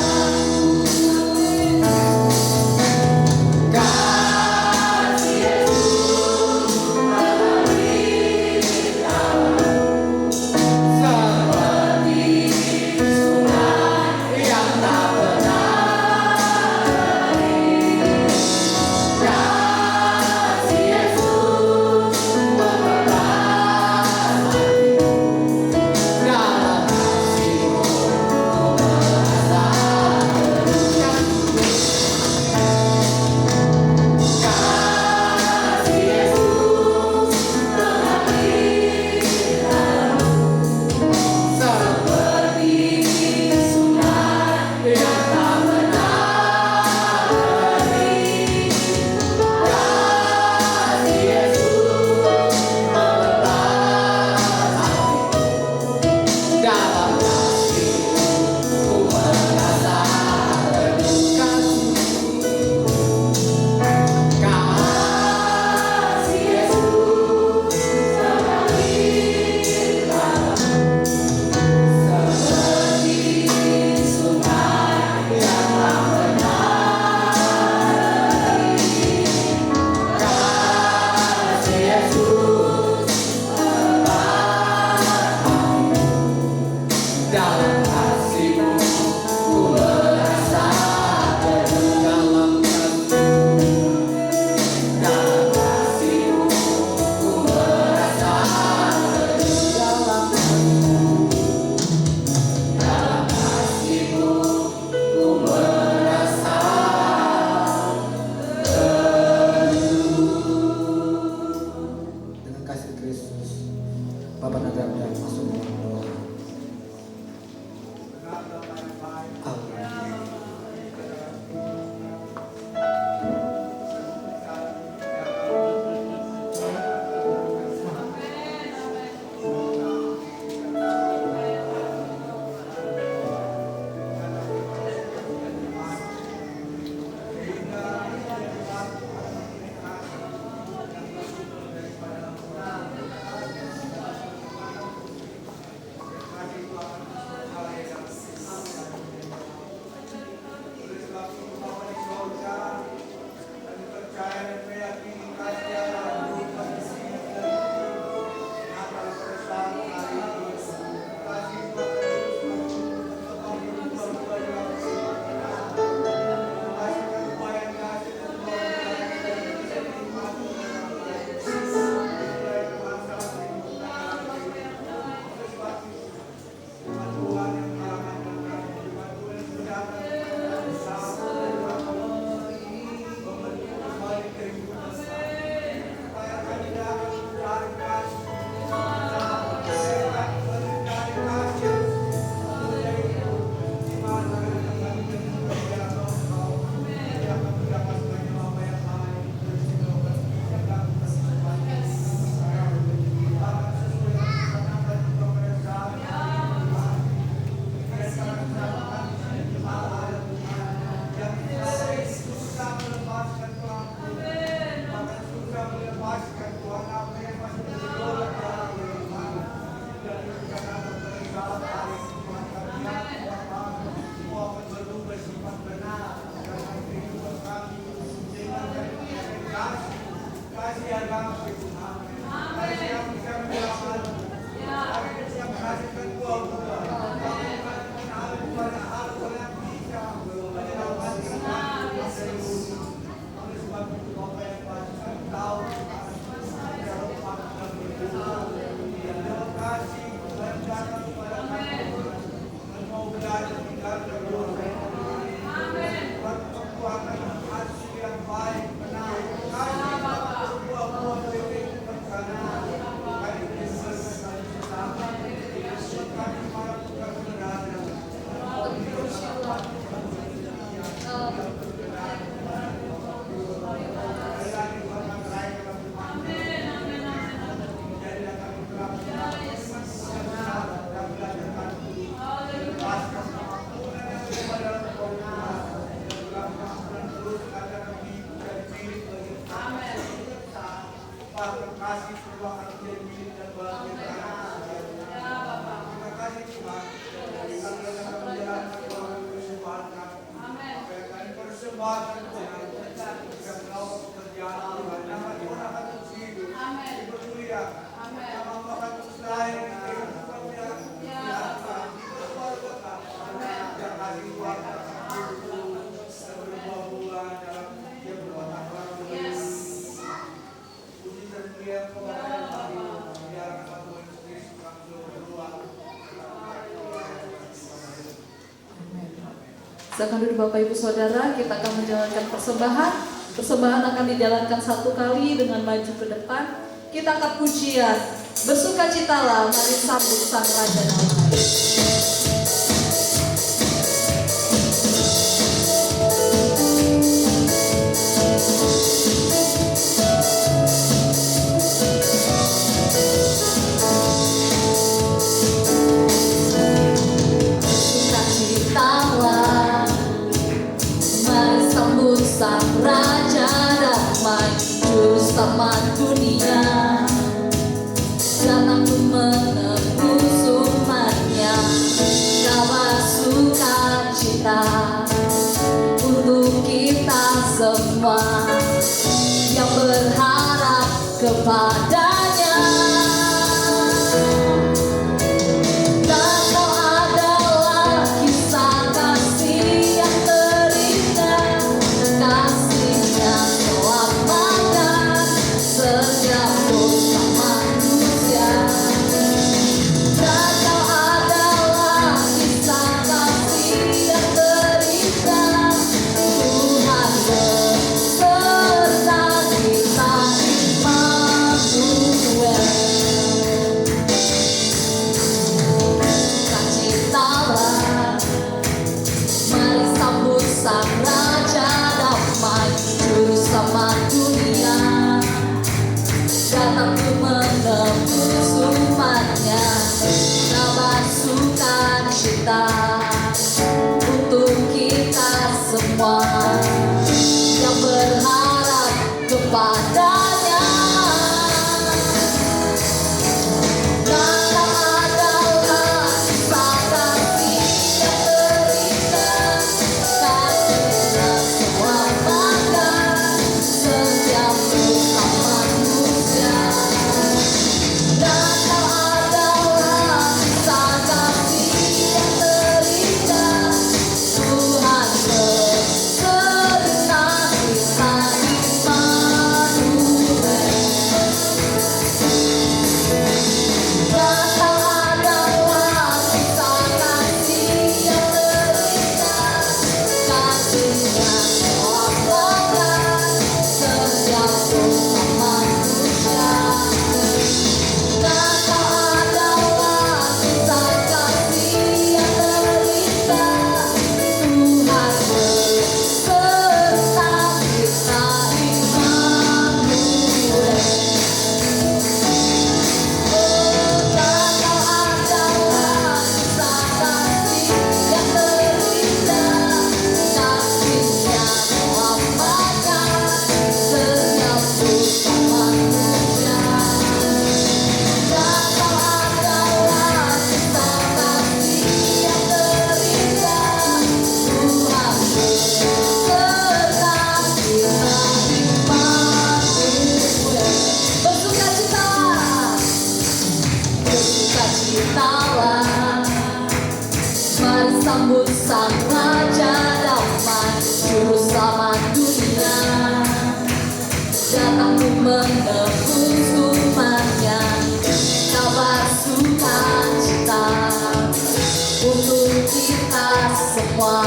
Silakan duduk Bapak Ibu Saudara, kita akan menjalankan persembahan. Persembahan akan dijalankan satu kali dengan maju ke depan. Kita angkat pujian, bersukacitalah, mari sambut Sang Raja Damai. Sang Raja Damai, Juru Selamat dunia, datang untuk menebus umatnya. Kabar sukacita untuk kita semua yang berharap kepadanya. Dan kau adalah kisah kasih yang terindah, kasihnya selamatkan setiap dosa manusia. Dan kau adalah kisah kasih yang terindah, Tuhan beserta kita, Immanuel. Sukacitalah, mari sambut Sang Raja Damai, Juru Selamat dunia, datang untuk menebus umatnya. Kabar sukacita untuk kita semua yang berharap kepadanya. Dan kau adalah kisah kasih yang terindah, kasihnya selamatkan setiap dosa manusia. Dan kau adalah kisah kasih yang terindah, Tuhan beserta kita, Immanuel. Dan kau adalah kisah kasih yang terindah, kasihnya selamatkan setiap dosa manusia. Dan kau adalah kisah kasih yang terindah, Tuhan beserta kita, Immanuel. Dan kau adalah kisah kasih yang terindah, kasihnya selamatkan setiap dosa manusia. Dan kau adalah kisah kasih yang terindah, Tuhan beserta kita, Immanuel. Bersukacitalah, bersukacitalah, mari sambut Sang Raja Damai, Juru Selamat dunia, datang untuk menebus umatnya. Kabar sukacita untuk kita semua